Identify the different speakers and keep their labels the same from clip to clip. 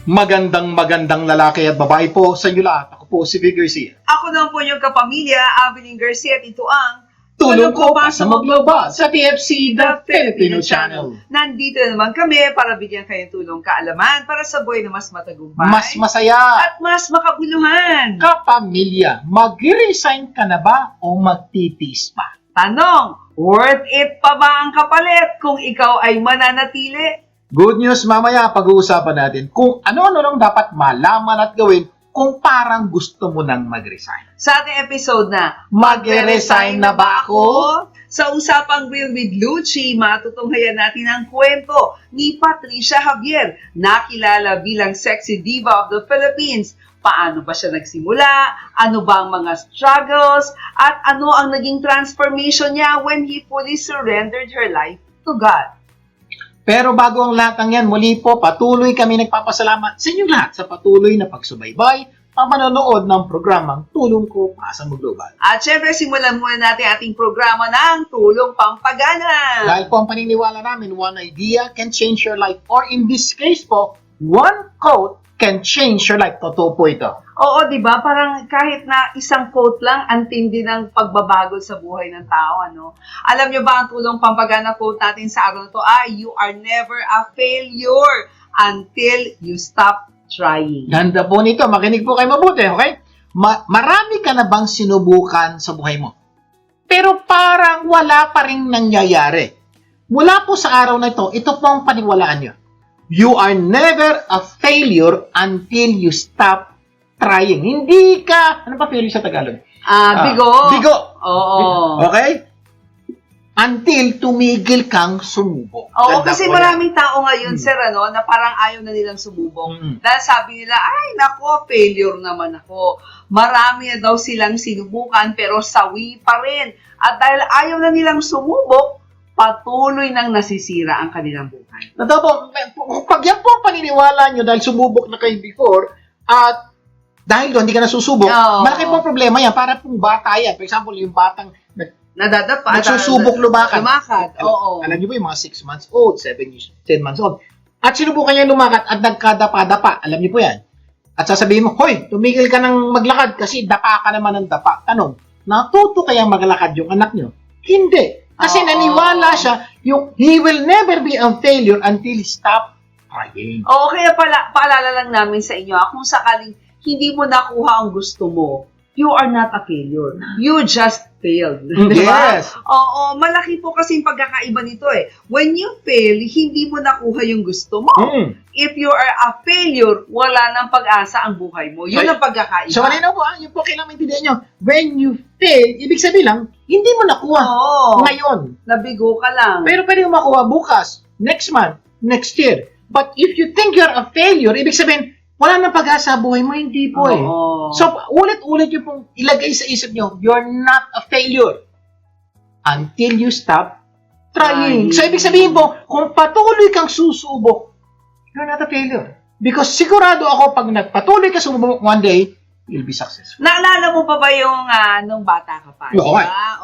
Speaker 1: Magandang lalaki at babae po sa inyo lahat. Ako po si Vic Garcia.
Speaker 2: Ako naman po yung kapamilya, Avelyn Garcia, at ito ang
Speaker 1: Tulong ko pa sa Magloba sa TFC, The Filipino Channel.
Speaker 2: Nandito na naman kami para bigyan kayo ng tulong kaalaman para sa buhay na mas matagumpay.
Speaker 1: Mas masaya.
Speaker 2: At mas makabuluhan.
Speaker 1: Kapamilya, mag-resign ka na ba o magtitis pa?
Speaker 2: Tanong, worth it pa ba ang kapalit kung ikaw ay mananatili?
Speaker 1: Good news, mamaya pag-uusapan natin kung ano-ano lang dapat malaman at gawin kung parang gusto mo nang mag-resign.
Speaker 2: Sa ating episode na,
Speaker 1: Mag-resign na ba ako?
Speaker 2: Sa usapang Real with Lucci, matutunghayan natin ang kwento ni Patricia Javier, nakilala bilang sexy diva of the Philippines. Paano ba siya nagsimula? Ano ba ang mga struggles? At ano ang naging transformation niya when he fully surrendered her life to God?
Speaker 1: Pero bago ang lahat ng yan, muli po, patuloy kami nagpapasalamat sa inyong lahat sa patuloy na pagsubaybay, pamanonood ng programang Tulong Ko Pa Sa Magloba.
Speaker 2: At syempre, simulan muna natin ating programa ng Tulong Pampagana.
Speaker 1: Dahil po ang paniniwala namin, one idea can change your life. Or in this case po, one quote can change your life. Totoo po ito.
Speaker 2: Oo, di ba? Parang kahit na isang quote lang, ang tindi ng pagbabago sa buhay ng tao, ano? Alam nyo ba ang Tulong Pampagana quote natin sa araw na to? You are never a failure until you stop trying.
Speaker 1: Ganda po nito. Makinig po kayo mabuti, okay? Marami ka na bang sinubukan sa buhay mo? Pero parang wala pa rin nangyayari. Mula po sa araw na ito po ang paniwalaan nyo. You are never a failure until you stop trying. Hindi ka, ano ba failure sa Tagalog?
Speaker 2: Bigo.
Speaker 1: Bigo.
Speaker 2: Oo.
Speaker 1: Okay? Until tumigil kang sumubok.
Speaker 2: Oo,
Speaker 1: Ganda
Speaker 2: kasi
Speaker 1: po
Speaker 2: maraming tao ngayon, sir, na parang ayaw na nilang sumubok. Dahil sabi nila, ay, nako, failure naman ako. Marami na daw silang sinubukan, pero sawi pa rin. At dahil ayaw na nilang sumubok, patuloy nang nasisira ang kanilang buhay.
Speaker 1: Totoo po, pag yan po ang paniniwala nyo dahil sumubok na kayo before, at dahil doon, hindi ka nasusubok, malaki pong problema yan. Para pong bata yan. For example, yung batang
Speaker 2: nadadapa,
Speaker 1: nagsusubok lumakad.
Speaker 2: Oo.
Speaker 1: Alam niyo ba yung mga 6 months old, 7 years, 10 months old. At sinubukan niya lumakad at nagkadapa-dapa. Alam niyo po yan. At sasabihin mo, hoy, tumigil ka ng maglakad kasi dapa ka naman ng dapa. Tanong, natuto kayang maglakad yung anak niyo? Hindi. Kasi naniwala siya, yung he will never be a failure until he stop trying.
Speaker 2: Oo, kaya paalala lang namin sa inyo, kung sakaling hindi mo nakuha ang gusto mo, you are not a failure. You just failed. Diba?
Speaker 1: Yes.
Speaker 2: Oo, malaki po kasi yung pagkakaiba nito eh. When you fail, hindi mo nakuha yung gusto mo. If you are a failure, wala nang pag-asa ang buhay mo. Yun ang pagkakaiba.
Speaker 1: So, kanina po, yung po kailangan maintindihan nyo, when you fail, ibig sabihin lang, hindi mo nakuha ngayon.
Speaker 2: Nabigo ka lang.
Speaker 1: Pero pwede mo makuha bukas, next month, next year. But if you think you're a failure, ibig sabihin, wala nang pag-asa buhay mo, hindi po eh. So, ulit-ulit yung pong ilagay sa isip nyo, you're not a failure until you stop trying. So, ibig sabihin po, kung patuloy kang susubok, you're not a failure. Because sigurado ako, pag nagpatuloy ka sumubok one day, you'll be successful.
Speaker 2: Naalala mo pa ba yung nung bata ka pa?
Speaker 1: Oo.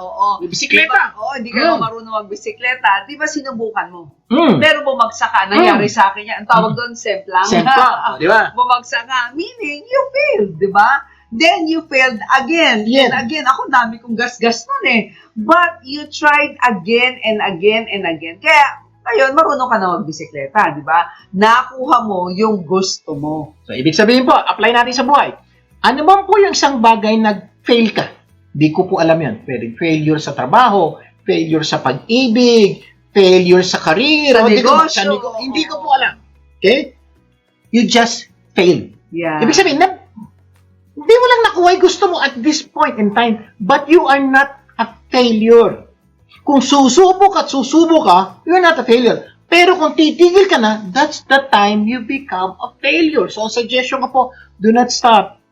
Speaker 2: Oo.
Speaker 1: May bisikleta.
Speaker 2: Oo, hindi ka marunong magbisikleta. Di ba sinubukan mo?
Speaker 1: Mm.
Speaker 2: Pero bumagsak ka. Nangyari sa akin yan. Ang tawag doon, semplang.
Speaker 1: Semplang, di ba?
Speaker 2: Bumagsak ka. Meaning, you failed, di ba? Then you failed again.
Speaker 1: Yeah.
Speaker 2: And again. Ako, dami kong gas-gas nun eh. But you tried again and again and again. Kaya, ngayon, marunong ka na magbisikleta, di ba? Nakuha mo yung gusto mo.
Speaker 1: So, ibig sabihin po, apply natin sa buhay. Ano bang po yung isang bagay nag-fail ka? Di ko po alam yan. Pwede failure sa trabaho, failure sa pag-ibig, failure sa career,
Speaker 2: sa negosyo.
Speaker 1: Hindi ko po alam. Okay? You just failed.
Speaker 2: Yeah.
Speaker 1: Ibig sabihin, hindi mo lang nakuha yung gusto mo at this point in time, but you are not a failure. Kung susubok at susubo ka, you're not a failure. Pero kung titigil ka na, that's the time you become a failure. So, ang suggestion ko po, do not stop.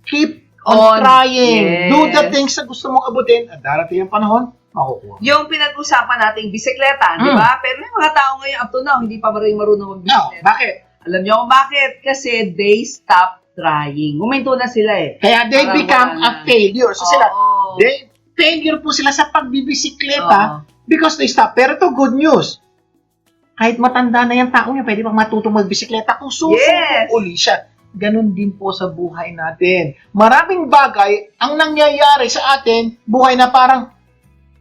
Speaker 1: Keep on trying.
Speaker 2: Yes.
Speaker 1: Do the things na gusto mong abutin at darating yung panahon, makukuha.
Speaker 2: Yung pinag-usapan nating bisikleta, di ba? Pero may mga tao ngayon up to now, hindi pa marunong magbisikleta.
Speaker 1: Bakit?
Speaker 2: Alam niyo kung bakit? Kasi they stop trying. Huminto na sila eh.
Speaker 1: Kaya they become a failure. So sila, failure po sila sa pagbibisikleta because they stop. Pero to good news. Kahit matanda na yung tao niya, pwede pang matutong magbisikleta kung susuko
Speaker 2: Yes.
Speaker 1: uli siya. Ganon din po sa buhay natin. Maraming bagay ang nangyayari sa atin, buhay na parang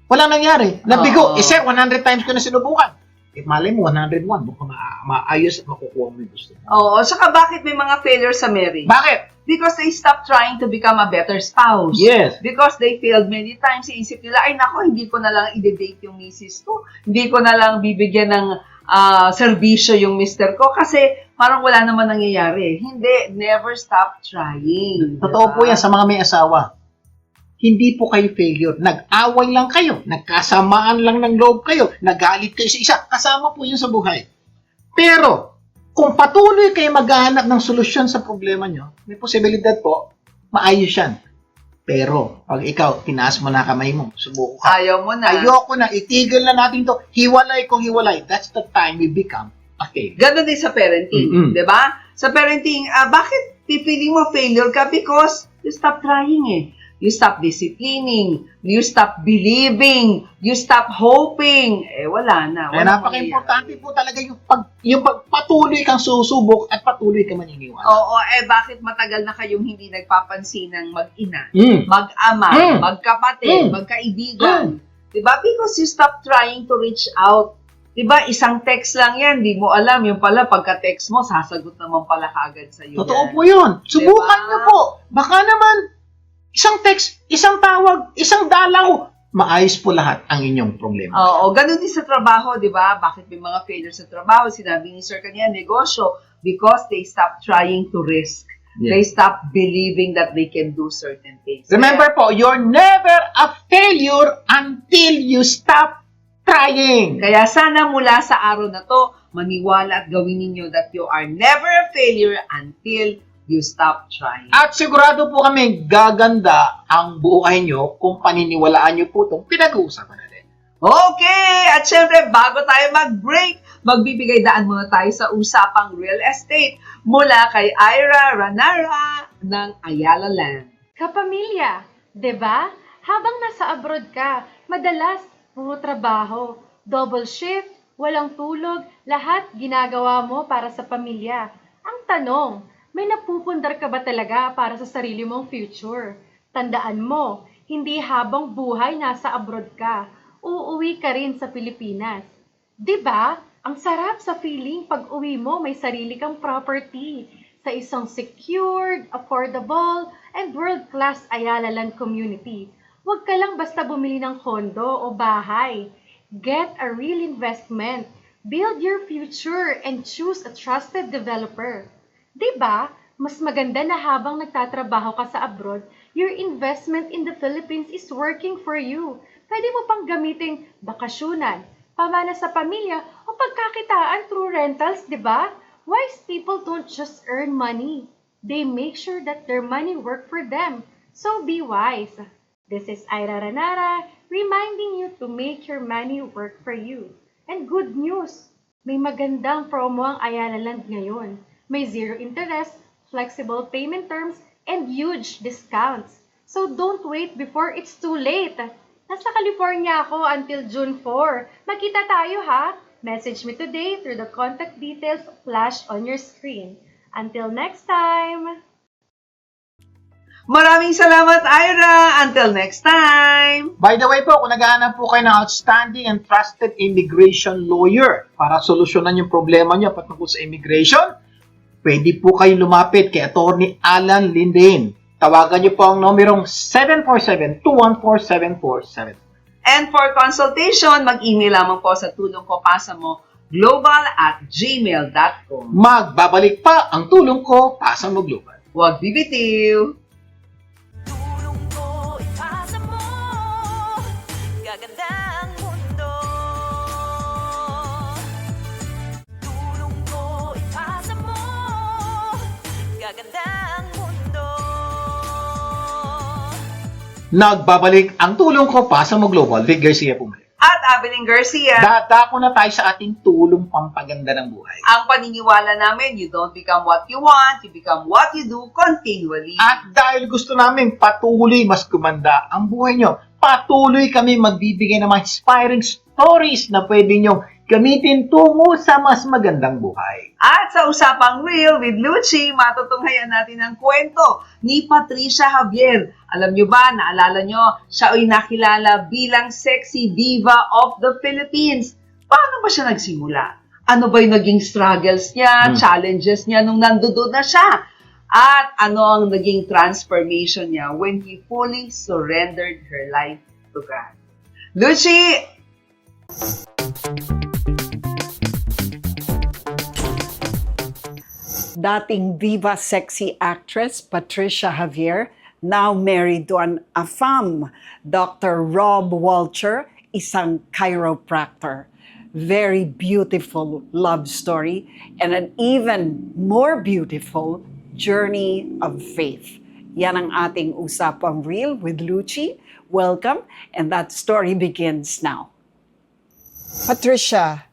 Speaker 1: walang nangyari. Nabigo.
Speaker 2: Oo.
Speaker 1: Sir, 100 times ko na sinubukan. Malay mo, 101. Baka maayos at makukuha mo yung gusto mo.
Speaker 2: Oo, saka bakit may mga failures sa marriage?
Speaker 1: Bakit?
Speaker 2: Because they stopped trying to become a better spouse.
Speaker 1: Yes.
Speaker 2: Because they failed many times. Iisip nila, ay nako, hindi ko na lang i-date yung misis ko. Hindi ko na lang bibigyan ng serbisyo yung mister ko. Kasi parang wala naman nangyayari. Hindi, never stop trying.
Speaker 1: Totoo
Speaker 2: Diba?
Speaker 1: po yan sa mga may asawa. Hindi po kayo failure. Nag-away lang kayo. Nagkasamaan lang ng loob kayo. Nagalit kayo sa isa. Kasama po yun sa buhay. Pero, kung patuloy kayo maghahanap ng solusyon sa problema nyo, may posibilidad po, maayos yan. Pero, pag ikaw, tinaas mo na kamay mo, subuko ka.
Speaker 2: Ayaw mo na.
Speaker 1: Ayoko na, itigil na natin to. Hiwalay kung hiwalay. That's the time we become a failure.
Speaker 2: Ganon din sa parenting.
Speaker 1: Mm-mm.
Speaker 2: Di ba? Sa parenting, bakit pipiling mo failure ka? Because you stop trying eh. You stop disciplining. You stop believing. You stop hoping. Wala na.
Speaker 1: Kaya napaka-importante po talaga yung patuloy kang susubok at patuloy ka maniniwala.
Speaker 2: Oo, bakit matagal na kayong hindi nagpapansin ng mag-ina,
Speaker 1: Mm.
Speaker 2: mag-ama,
Speaker 1: Mm.
Speaker 2: magkapatid,
Speaker 1: Mm.
Speaker 2: magkaibigan? Diba? Because you stop trying to reach out. Diba? Isang text lang yan, di mo alam. Yung pala, pagka-text mo, sasagot naman pala kaagad sa'yo.
Speaker 1: Totoo po yun. Subukan
Speaker 2: Diba?
Speaker 1: niyo po. Baka naman, isang text, isang tawag, isang dalaw, maayos po lahat ang inyong problema.
Speaker 2: Oo, ganun din sa trabaho, di ba? Bakit may mga failures sa trabaho? Sinabi ni Sir kanina, negosyo. Because they stop trying to risk.
Speaker 1: Yeah.
Speaker 2: They stop believing that they can do certain things.
Speaker 1: Remember po, you're never a failure until you stop trying.
Speaker 2: Kaya sana mula sa araw na to, maniwala at gawin ninyo that you are never a failure until you stop trying.
Speaker 1: At sigurado po kami, gaganda ang buhay nyo kung paniniwalaan nyo po itong pinag-uusapan natin.
Speaker 2: Okay! At syempre, bago tayo mag-break, magbibigay daan muna tayo sa usapang real estate mula kay Ira Ranara ng Ayala Land.
Speaker 3: Kapamilya, 'di ba? Habang nasa abroad ka, madalas puro trabaho, double shift, walang tulog, lahat ginagawa mo para sa pamilya. Ang tanong, may napupundar ka ba talaga para sa sarili mong future? Tandaan mo, hindi habang buhay nasa abroad ka, uuwi ka rin sa Pilipinas. 'Di ba? Ang sarap sa feeling pag uwi mo may sarili kang property sa isang secured, affordable, and world-class Ayala Land community. Huwag ka lang basta bumili ng kondo o bahay. Get a real investment. Build your future and choose a trusted developer. 'Di ba? Mas maganda na habang nagtatrabaho ka sa abroad, your investment in the Philippines is working for you. Pwede mo pang gamiting bakasyonan, pamana sa pamilya, o pagkakitaan through rentals, 'di ba? Wise people don't just earn money. They make sure that their money work for them. So be wise. This is Ira Ranara, reminding you to make your money work for you. And good news, may magandang promo ang Ayala Land ngayon. May zero interest, flexible payment terms, and huge discounts. So don't wait before it's too late. Nasa California ako until June 4. Magkita tayo ha! Message me today through the contact details flashed on your screen. Until next time!
Speaker 2: Maraming salamat, Ira! Until next time!
Speaker 1: By the way po, kung naghahanap po kayo ng outstanding and trusted immigration lawyer para solusyonan yung problema nyo patungkol sa immigration, pwede po kayo lumapit kay Attorney Alan Lindane. Tawagan nyo po ang numerong 747-214-7477.
Speaker 2: And for consultation, mag-email lamang po sa tulong ko pasa mo global@gmail.com.
Speaker 1: Magbabalik pa ang tulong ko, pasa mo global.
Speaker 2: Huwag bibitiw!
Speaker 4: Tulong ko ipasa mo, gaganda ang mundo. Tulong ko ipasa mo, gaganda ang mundo.
Speaker 1: Nagbabalik ang tulong ko, pasa mo global. Vic Garcia po muli.
Speaker 2: At Abilene Garcia,
Speaker 1: Dadako na tayo sa ating tulong pampaganda ng buhay.
Speaker 2: ang paniniwala namin, you don't become what you want, you become what you do continually.
Speaker 1: At dahil gusto namin patuloy mas gumanda ang buhay nyo, patuloy kami magbibigay ng mga inspiring stories na pwede nyong gamitin tungo sa mas magandang buhay.
Speaker 2: At sa Usapang Real with Lucy, matutunghayan natin ang kwento ni Patricia Javier. Alam nyo ba, naalala nyo, siya ay nakilala bilang sexy diva of the Philippines. Paano ba siya nagsimula? Ano ba yung naging struggles niya, challenges niya nung nandoon na siya? At ano ang naging transformation niya when he fully surrendered her life to God? Lucy!
Speaker 5: Dating diva sexy actress Patricia Javier, now married to an AFAM, Dr. Rob Walcher, isang chiropractor. Very beautiful love story and an even more beautiful journey of faith. Yan ang ating Usapang Real with Lucy. Welcome, and that story begins now. Patricia,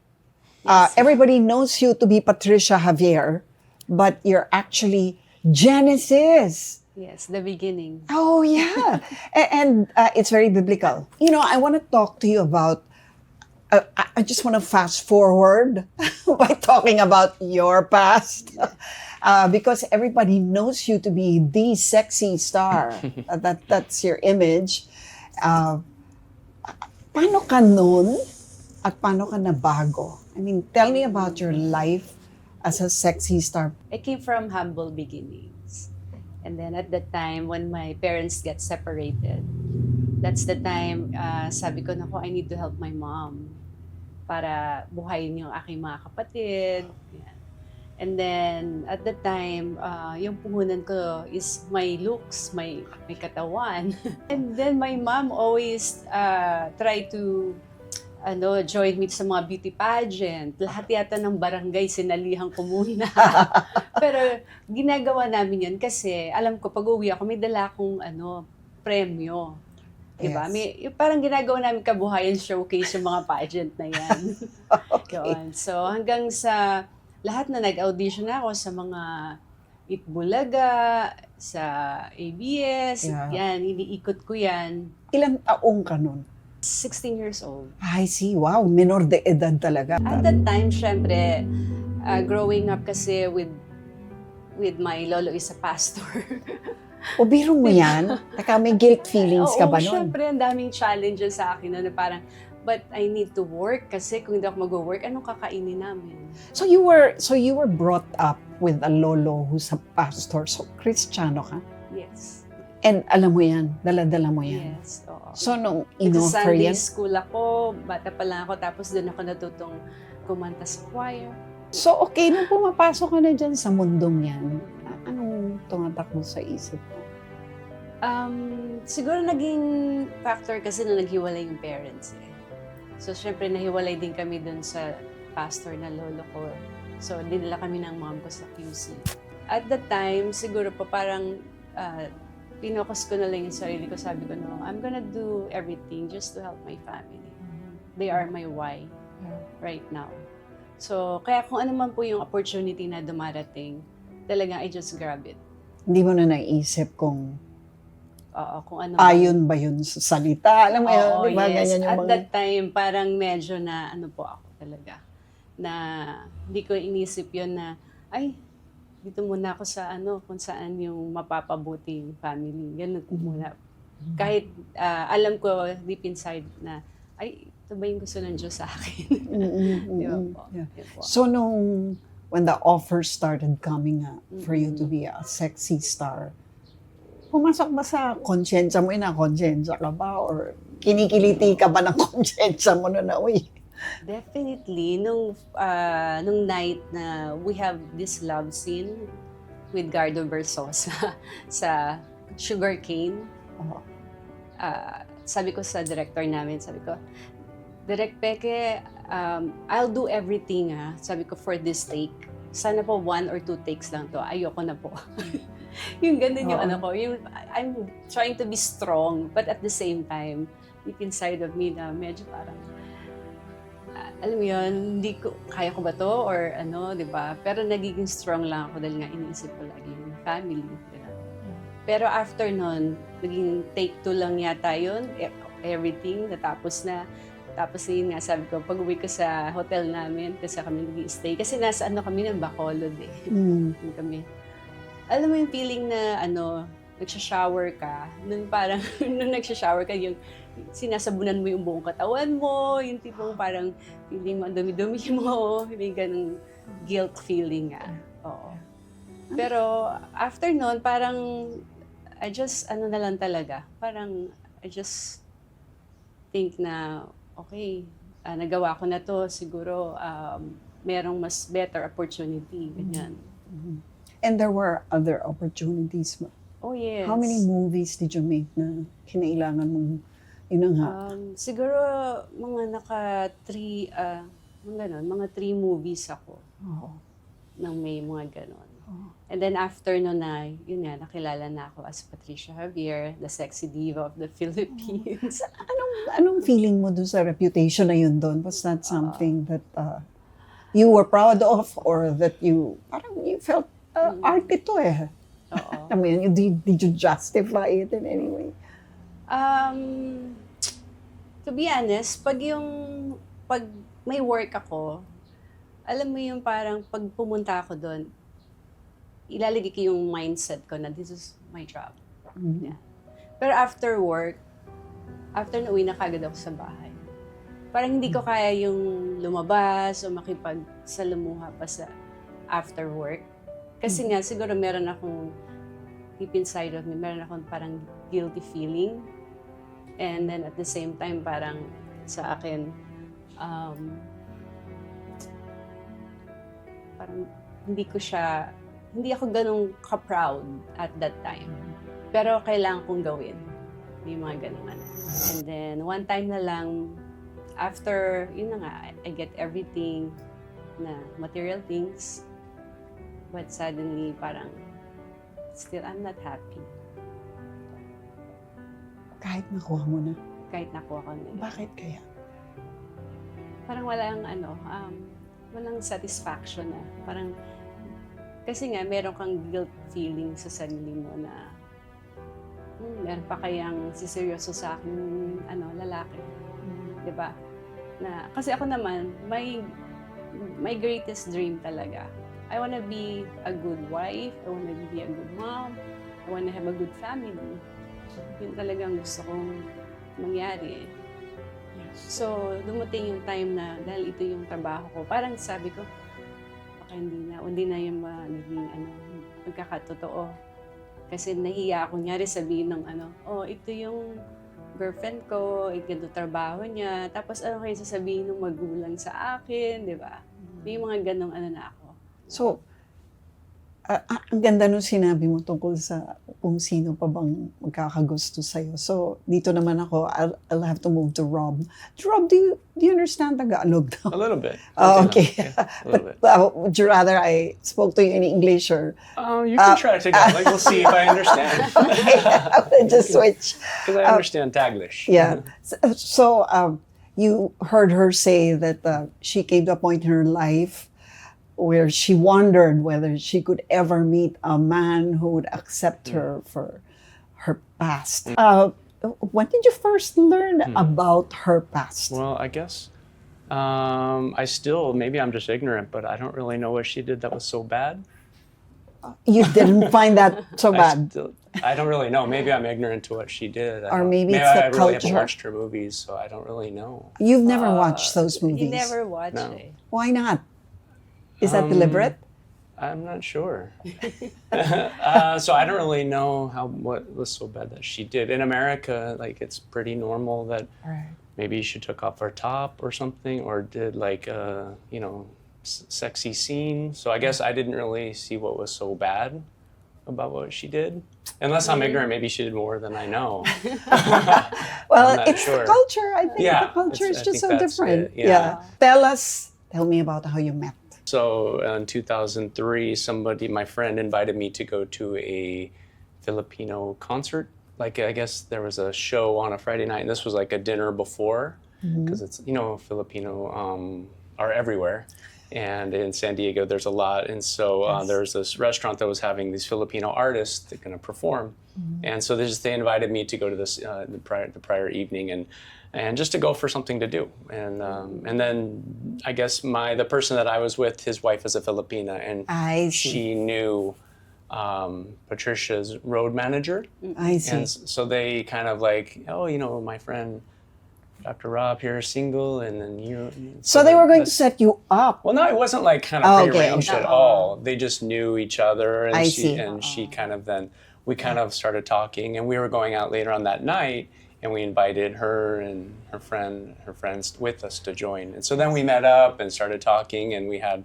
Speaker 5: everybody knows you to be Patricia Javier, but you're actually Genesis.
Speaker 6: Yes, the beginning.
Speaker 5: Oh, yeah. And it's very biblical. You know, I want to talk to you about, I just want to fast forward by talking about your past. Because everybody knows you to be the sexy star. That's your image. Paano ka nun at paano ka nabago? I mean, tell me about your life as a sexy star.
Speaker 6: I came from humble beginnings. And then at that time, when my parents get separated, that's the time, sabi ko, naku, I need to help my mom para buhayin yung aking mga kapatid. Yan. And then, at that time, yung puhunan ko is my looks, my katawan. And then my mom always try to join me sa mga beauty pageant. Lahat yata ng barangay, sinalihan ko muna. Pero ginagawa namin yun kasi alam ko, pag uwi ako, may dala akong premyo. Diba?
Speaker 5: Yes.
Speaker 6: Parang ginagawa namin kabuhayan showcase yung mga pageant na yan.
Speaker 5: Okay.
Speaker 6: Yun. So hanggang sa lahat na nag-audition ako sa mga Itbulaga, sa ABS, yan, iniikot ko yan.
Speaker 5: Ilang taong ka nun?
Speaker 6: 16 years old.
Speaker 5: I see. Wow, minor de edad talaga.
Speaker 6: At that time, syempre, growing up kasi with my lolo is a pastor.
Speaker 5: O biro mo yan? Taka, may guilt feelings ka ba nun?
Speaker 6: Syempre, ang daming challenges sa akin na parang, but I need to work kasi kung hindi ako mag-work, anong kakainin namin?
Speaker 5: So you were brought up with a lolo who's a pastor. So Kristiyano ka?
Speaker 6: Yes.
Speaker 5: And alam mo yan, dala-dala mo yan.
Speaker 6: Yes, oo.
Speaker 5: So nung
Speaker 6: Ito
Speaker 5: in-offer
Speaker 6: Sunday
Speaker 5: yan,
Speaker 6: school ako, bata pa lang ako, tapos doon ako natutong kumanta sa choir.
Speaker 5: so okay, nung pumapasok ka na dyan sa mundong yan, anong tumatakbo sa isip mo?
Speaker 6: Siguro naging factor kasi na naghiwalay yung parents eh. So syempre nahiwalay din kami doon sa pastor na lolo ko. So dinala kami ng mom ko sa QC. At that time, siguro pa parang pinokus ko na lang yung sarili ko. Sabi ko, no, I'm gonna do everything just to help my family. They are my why right now. So, kaya kung ano man po yung opportunity na dumarating, talagang I just grab it.
Speaker 5: Hindi mo na naisip kung
Speaker 6: Oo, kung ano.
Speaker 5: ayon ba yun sa salita? Alam mo yun,
Speaker 6: Oo,
Speaker 5: di ba?
Speaker 6: yes.
Speaker 5: Ganyan yung
Speaker 6: At
Speaker 5: mga...
Speaker 6: that time, parang medyo na ano po ako talaga. Na hindi ko inisip yun na, ay, dito muna ako sa kung saan yung mapapabuti yung family. Ganun muna. Kahit alam ko deep inside na, ay, ito ba yung gusto ng Diyos sa akin? Di ba po?
Speaker 5: Yeah.
Speaker 6: Yun po.
Speaker 5: So when the offers started coming up for you to be a sexy star, pumasok ba sa konsyensya mo, konsyensya ka ba? Or kinikiliti ka ba ng konsyensya mo na uy?
Speaker 6: Definitely, nung night na we have this love scene with Gardo Versosa sa Sugarcane, sabi ko sa director namin, sabi ko, Direk Peke, I'll do everything sabi ko for this take. Sana po 1 or 2 takes lang to. Ayoko na po. Yung ganun yung yung I'm trying to be strong, but at the same time, deep inside of me na medyo parang, alam mo yun, hindi ko, kaya ko ba to? Or di ba? Pero nagiging strong lang ako dahil nga iniisip ko lagi yung family. Diba? Pero after nun, naging take 2 lang yata yun, everything, natapos na. Tapos yun nga, sabi ko, pag-uwi ko sa hotel namin, kasi kami nag-i-stay. Kasi nasa kami ng Bacolod eh.
Speaker 5: Mm.
Speaker 6: Yun kami. Alam mo yung feeling na nagsha-shower ka, nung parang, nung nagsha-shower ka, yung sinasabunan mo yung buong katawan mo, yung tipong parang feeling mo, ang dumi-dumi mo, may ganung guilt feeling nga. Oo. Pero after nun, parang, I just, na lang talaga, parang, I just think na, okay, nagawa ko na to, siguro, merong mas better opportunity, ganyan.
Speaker 5: And there were other opportunities.
Speaker 6: Oh, yes.
Speaker 5: How many movies did you make na kinailangan mong yun na nga?
Speaker 6: Siguro mga mga 3 movies ako
Speaker 5: Oo.
Speaker 6: nang may mga ganon. And then after no na, yun nga, nakilala na ako as Patricia Javier, the sexy diva of the Philippines.
Speaker 5: Anong feeling mo dun sa reputation na yun doon? Was that something that you were proud of or that you felt arte to eh?
Speaker 6: Oo.
Speaker 5: I mean, did you justify it in any way?
Speaker 6: To be honest, pag may work ako, alam mo yung parang pag pumunta ako doon, ilalagay ko yung mindset ko na this is my job. Yeah. Pero after work, after na uwi na kagad ako sa bahay, parang hindi ko kaya yung lumabas o makipagsalamuha pa sa after work. Kasi nga, siguro meron akong deep inside of me, meron akong parang guilty feeling. And then at the same time, parang sa akin, parang hindi ako ganun ka-proud at that time. Pero kailangan kong gawin. Yung mga ganun. And then, one time na lang, after, yun na nga, I get everything na material things. But suddenly, parang, still, I'm not happy.
Speaker 5: Kahit nakuha mo na.
Speaker 6: Kahit nakuha ko na.
Speaker 5: Bakit kaya?
Speaker 6: Parang walang satisfaction na. Parang, kasi nga, meron kang guilt feeling sa sarili mo na meron pa kayang siseryoso sa akin, lalaki. Diba? Kasi ako naman, my greatest dream talaga. I wanna be a good wife, I wanna be a good mom, I wanna have a good family. Yun talagang gusto kong mangyari. So, dumating yung time na, dahil ito yung trabaho ko, parang sabi ko, baka hindi na yung magiging magkakatotoo. Kasi nahiya ako nyari sabihin ng ito yung girlfriend ko, ito trabaho niya, tapos ano kayo sasabihin ng magulang sa akin, di ba? May mga ganong na ako.
Speaker 5: So, ang ganda nung sinabi mo tungkol sa kung sino pa bang magkakagusto sa'yo. So, dito naman ako, I'll have to move to Rob. Rob, do you understand Tagalog?
Speaker 7: A little bit.
Speaker 5: Oh, okay.
Speaker 7: Yeah, a little bit.
Speaker 5: Would you rather I spoke to you in English or?
Speaker 7: You can try Tagalog. We'll see if I understand.
Speaker 5: Okay, I'll just switch.
Speaker 7: Because I understand Taglish.
Speaker 5: Yeah. So, you heard her say that she came to a point in her life where she wondered whether she could ever meet a man who would accept her for her past. When did you first learn about her past?
Speaker 7: Well, I guess maybe I'm just ignorant, but I don't really know what she did that was so bad.
Speaker 5: You didn't find that so bad?
Speaker 7: I don't really know. Maybe I'm ignorant to what she did.
Speaker 5: Or maybe it's the
Speaker 7: I really haven't
Speaker 5: culture.
Speaker 7: watched her movies, so I don't really know.
Speaker 5: You've never watched those movies?
Speaker 6: You never watched
Speaker 7: No.
Speaker 6: it.
Speaker 5: Why not? Is that deliberate?
Speaker 7: I'm not sure. So I don't really know what was so bad that she did. In America, it's pretty normal that maybe she took off her top or something, or did sexy scene. So I guess I didn't really see what was so bad about what she did. Unless I'm ignorant, maybe she did more than I know.
Speaker 5: Well,
Speaker 7: I'm not
Speaker 5: it's
Speaker 7: sure.
Speaker 5: the culture. I think
Speaker 7: Yeah,
Speaker 5: the culture is
Speaker 7: I
Speaker 5: just
Speaker 7: think
Speaker 5: so
Speaker 7: that's
Speaker 5: different.
Speaker 7: it, yeah.
Speaker 5: Tell me about how you met.
Speaker 7: So in 2003, my friend invited me to go to a Filipino concert. I guess there was a show on a Friday night, and this was like a dinner before, because it's, Filipino are everywhere. And in San Diego, there's a lot. And so there was this restaurant that was having these Filipino artists that are going to perform. And so they invited me to go to this the prior evening and just to go for something to do. And then I guess the person that I was with, his wife is a Filipina, and
Speaker 5: I see.
Speaker 7: she knew Patricia's road manager.
Speaker 5: I see.
Speaker 7: And so they kind of like, oh, my friend Dr. Rob here is single, and then you.
Speaker 5: So they were going to set you up.
Speaker 7: Well, no, it wasn't like kind of
Speaker 5: Oh, okay.
Speaker 7: prearranged at all. They just knew each other, and
Speaker 5: I
Speaker 7: she
Speaker 5: see.
Speaker 7: kind of we kind of started talking, and we were going out later on that night, and we invited her and her friends with us to join. And so then we met up and started talking, and we had,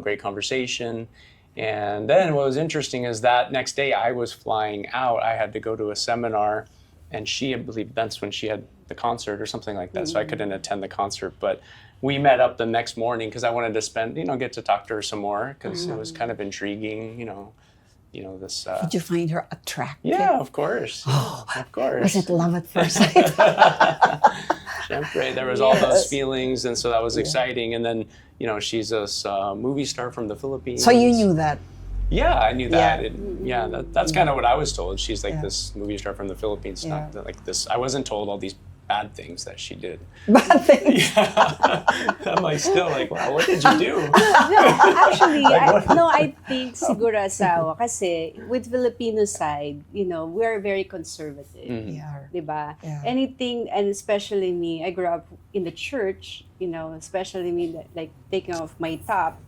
Speaker 7: great conversation. And then what was interesting is that next day I was flying out. I had to go to a seminar, and I believe that's when she had the concert or something like that. So I couldn't attend the concert, but we met up the next morning because I wanted to get to talk to her some more because it was kind of intriguing, this.
Speaker 5: Did you find her attractive?
Speaker 7: Yeah, of course. Of course.
Speaker 5: Was it love at first sight?
Speaker 7: There was all those feelings, and so that was exciting. And then, she's this movie star from the Philippines.
Speaker 5: So you knew that.
Speaker 7: Yeah, I knew that.
Speaker 5: Yeah.
Speaker 7: That's kind of what I was told. She's like this movie star from the Philippines.
Speaker 5: Yeah.
Speaker 7: Not like this. I wasn't told all these bad things that she did.
Speaker 5: Bad things.
Speaker 7: I'm like still like, wow, what did you do?
Speaker 6: Actually,
Speaker 7: Like,
Speaker 6: I think siguro asawa kasi with Filipino side, we're very conservative.
Speaker 5: Yeah.
Speaker 6: Diba?
Speaker 5: Yeah.
Speaker 6: Anything, and especially me, I grew up in the church, especially me, like taking off my top,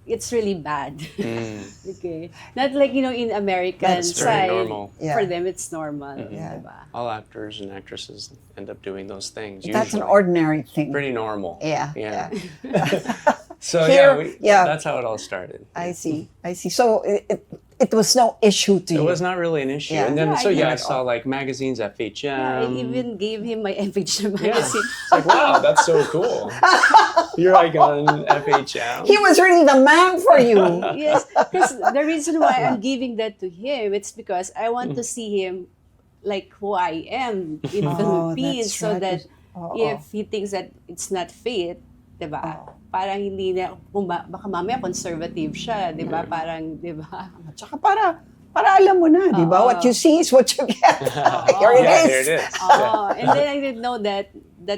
Speaker 6: it's really bad. Okay. Not like, in American
Speaker 7: That's very
Speaker 6: side,
Speaker 7: normal.
Speaker 5: Yeah.
Speaker 6: for them it's normal.
Speaker 5: Yeah.
Speaker 6: Diba?
Speaker 7: All actors and actresses end up doing those things.
Speaker 5: That's an
Speaker 7: usually.
Speaker 5: ordinary thing.
Speaker 7: Pretty normal.
Speaker 5: Yeah.
Speaker 7: Yeah. So
Speaker 5: Here, yeah.
Speaker 7: that's how it all started.
Speaker 5: I see. So it was no issue to you.
Speaker 7: It was not really an issue.
Speaker 5: Yeah.
Speaker 7: And then,
Speaker 6: Yeah,
Speaker 7: I saw like magazines, FHM.
Speaker 6: I even gave him my FHM
Speaker 7: Yeah.
Speaker 6: magazine.
Speaker 7: It's like, wow, that's so cool. You're like on FHM.
Speaker 5: He was really the man for you.
Speaker 6: Yes, because the reason why I'm giving that to him, it's because I want to see him like who I am in
Speaker 5: Oh,
Speaker 6: Philippines,
Speaker 5: that's
Speaker 6: so
Speaker 5: right.
Speaker 6: that
Speaker 5: Oo.
Speaker 6: if he thinks that it's not fit, diba? Parang hindi na, baka mamaya conservative siya, diba? Parang, diba?
Speaker 5: At saka para alam mo na, di ba? What you see is what you get. Here it
Speaker 7: Yeah,
Speaker 5: is.
Speaker 7: here it is.
Speaker 6: Oh, and then I didn't know that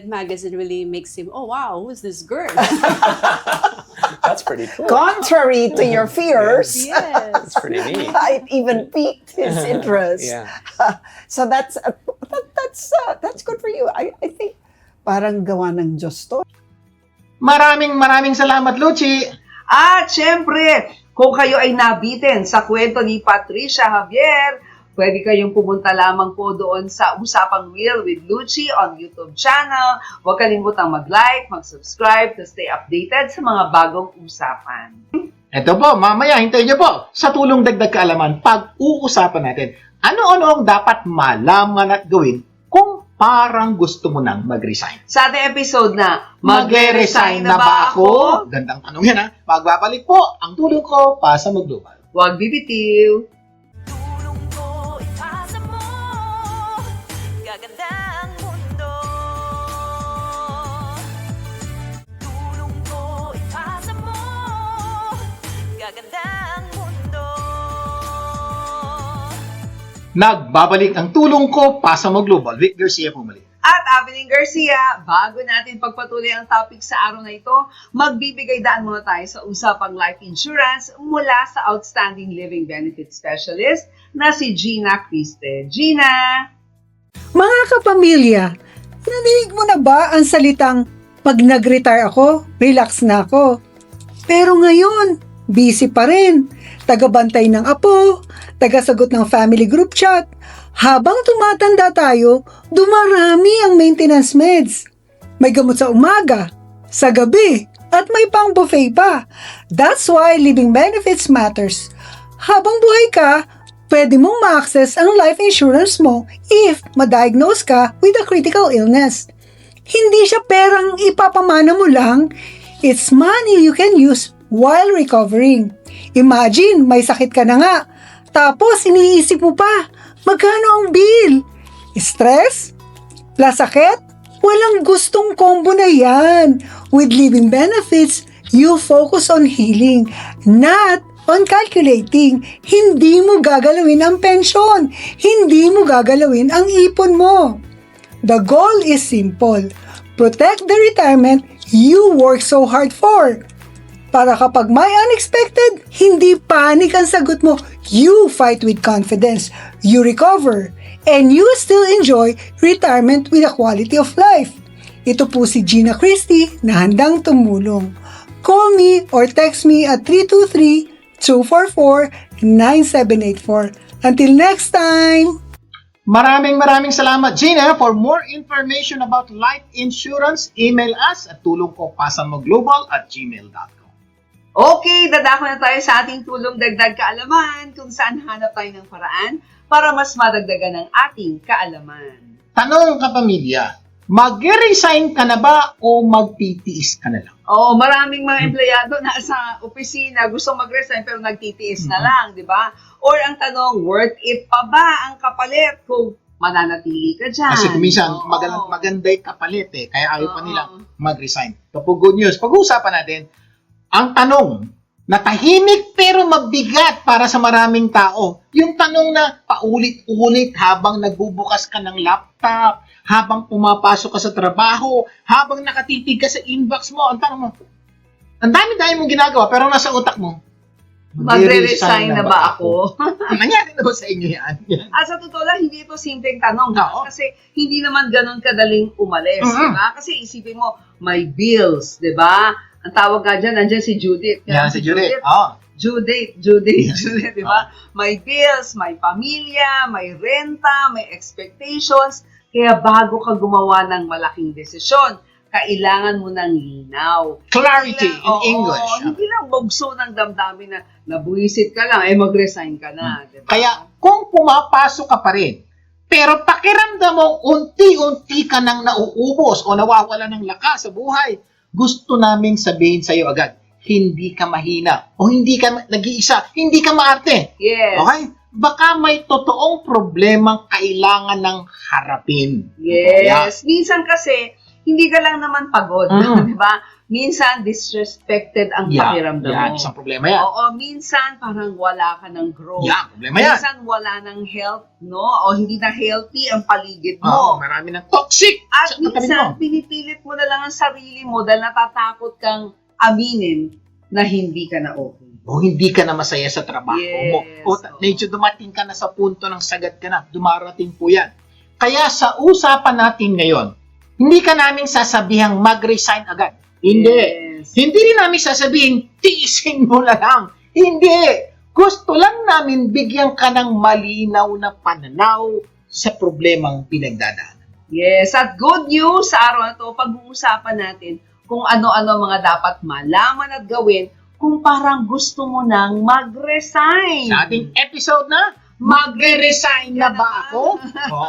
Speaker 6: magazine really makes him, oh wow, who's this girl?
Speaker 7: That's pretty cool.
Speaker 5: Contrary to your fears,
Speaker 6: Yes.
Speaker 7: That's pretty neat.
Speaker 5: it even piqued his interest.
Speaker 7: Yeah.
Speaker 5: So that's good for you. I think parang gawa ng Diyos to.
Speaker 1: Maraming salamat, Luchi.
Speaker 2: At syempre, kung kayo ay nabitin sa kwento ni Patricia Javier, pwede kayong pumunta lamang po doon sa Usapang Real with Luchi on YouTube channel. Huwag kalimutang mag-like, mag-subscribe to stay updated sa mga bagong usapan.
Speaker 1: Ito po, mamaya, hintayin niyo po sa tulong dagdag kaalaman pag-uusapan natin ano-ano ang dapat malaman at gawin kung parang gusto mo nang mag-resign.
Speaker 2: Sa ating episode na,
Speaker 1: Magre-resign na ba ako? Gandang tanong yan ha. Magbabalik po ang tulong ko pa sa Maglobal.
Speaker 2: Huwag bibitiw!
Speaker 4: Tulong ko ipasa mo, gaganda ang mundo. Tulong ko ipasa mo, gaganda ang mundo.
Speaker 1: Nagbabalik ang tulong ko pa sa Maglobal. Vic Garcia pumalik.
Speaker 2: At Avenue Garcia, bago natin pagpatuloy ang topic sa araw na ito, magbibigay daan muna tayo sa usapang life insurance mula sa Outstanding Living Benefit Specialist na si Gina Criste. Gina!
Speaker 8: Mga kapamilya, narinig mo na ba ang salitang pag nag-retire ako, relax na ako? Pero ngayon, busy pa rin. Tagabantay ng apo, tagasagot ng family group chat. Habang tumatanda tayo, dumarami ang maintenance meds. May gamot sa umaga, sa gabi, at may pang buffet pa. That's why living benefits matters. Habang buhay ka, pwede mong ma-access ang life insurance mo if ma-diagnose ka with a critical illness. Hindi siya perang ipapamana mo lang, it's money you can use while recovering. Imagine, may sakit ka na nga, tapos iniisip mo pa, magkano ang bill? Stress? Plus sakit? Walang gustong combo na yan. With living benefits, You focus on healing, not on calculating. Hindi mo gagalawin ang pensyon. Hindi mo gagalawin ang ipon mo. The goal is simple. Protect the retirement you work so hard for. Para kapag may unexpected, hindi panic ang sagot mo. You fight with confidence. You recover. And you still enjoy retirement with a quality of life. Ito po si Gina Christie na handang tumulong. Call me or text me at 323-244-9784. Until next time!
Speaker 1: Maraming salamat, Gina. For more information about life insurance, email us at tulongkopasamoglobal@gmail.com.
Speaker 2: Okay, dadako na tayo sa ating tulong dagdag kaalaman kung saan hanap tayo ng paraan para mas madagdagan ang ating kaalaman.
Speaker 1: Tanong kapamilya, mag-resign ka na ba o magtitiis ka na lang?
Speaker 2: Oo, maraming mga empleyado nasa opisina gustong mag-resign pero nagtitiis na lang, di ba? Or ang tanong, worth it pa ba ang kapalit kung mananatili ka dyan?
Speaker 1: Kasi kuminsan,
Speaker 2: Oo.
Speaker 1: maganda yung kapalit kaya ayaw pa
Speaker 2: Oo.
Speaker 1: nilang mag-resign. Tapos good news, pag-uusapan natin, ang tanong, na tahimik pero mabigat para sa maraming tao. Yung tanong na paulit-ulit habang nagbubukas ka ng laptop, habang pumapasok ka sa trabaho, habang nakatitig ka sa inbox mo, ang tanong mo, ang dami-dami mong ginagawa pero nasa utak mo,
Speaker 2: Magre-resign na ba ako?
Speaker 1: Nangyari na ba sa inyo yan?
Speaker 2: Sa totoo lang, hindi ito simpleng tanong.
Speaker 1: Oo.
Speaker 2: Kasi hindi naman ganun kadaling umalis.
Speaker 1: Mhm.
Speaker 2: Diba? Kasi isipin mo, may bills, di ba? Ang tawag nga dyan, nandiyan si Judith.
Speaker 1: Yan si Judith. Oh.
Speaker 2: Judith, di ba? May bills, may pamilya, may renta, may expectations. Kaya bago ka gumawa ng malaking desisyon, kailangan mo ng linaw.
Speaker 1: Clarity
Speaker 2: Hindi lang-
Speaker 1: in English.
Speaker 2: Oo, hindi lang bugso ng damdamin na nabuisit ka lang, mag-resign ka na. Diba?
Speaker 1: Kaya kung pumapasok ka pa rin, pero pakiramdam mo unti-unti ka nang nauubos o nawawala ng lakas sa buhay, gusto naming sabihin sa iyo agad, hindi ka mahina o hindi ka nag-iisa, hindi ka maarte.
Speaker 2: Yes.
Speaker 1: Okay? Baka may totoong problemang kailangan ng harapin.
Speaker 2: Yes. Minsan kasi, hindi ka lang naman pagod.
Speaker 1: Mm.
Speaker 2: Di ba? Minsan, disrespected ang pakiramdam mo.
Speaker 1: Isang problema yan.
Speaker 2: Oo, minsan parang wala ka ng growth.
Speaker 1: Yan, problema yan.
Speaker 2: Minsan wala ng health, no? O hindi na healthy ang paligid
Speaker 1: Oo,
Speaker 2: mo.
Speaker 1: marami ng toxic
Speaker 2: At
Speaker 1: sa katabi mo.
Speaker 2: minsan, pinipilit mo na lang ang sarili mo dahil natatakot kang aminin na hindi ka na okay.
Speaker 1: O hindi ka na masaya sa trabaho mo.
Speaker 2: Yes,
Speaker 1: O medyo dumating ka na sa punto ng sagad ka na. Dumarating po yan. Kaya sa usapan natin ngayon, hindi ka namin sasabihang mag-resign agad. Hindi.
Speaker 2: Yes.
Speaker 1: Hindi rin namin sasabihin, tiisin mo na lang. Hindi. Gusto lang namin bigyan ka ng malinaw na pananaw sa problemang pinagdadaanan.
Speaker 2: Yes, at good news sa araw na to, pag-uusapan natin kung ano-ano mga dapat malaman at gawin kung parang gusto mo nang mag-resign.
Speaker 1: Sa ating episode na, magre-resign na ba ako?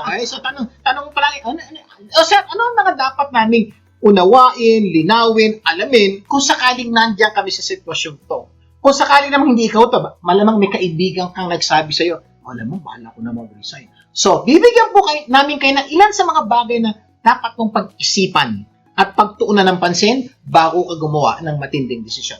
Speaker 1: Okay, so tanong pa lang, ano ang mga dapat naming unawain, linawin, alamin kung sakaling nandiyan kami sa sitwasyon to. Kung sakaling naman hindi ikaw to, malamang may kaibigan kang nagsabi sa'yo, alam mo, bahala ko na mag-resign. So, bibigyan po namin kayo ng ilan sa mga bagay na dapat mong pag-isipan at pagtuunan ng pansin bago ka gumawa ng matinding desisyon.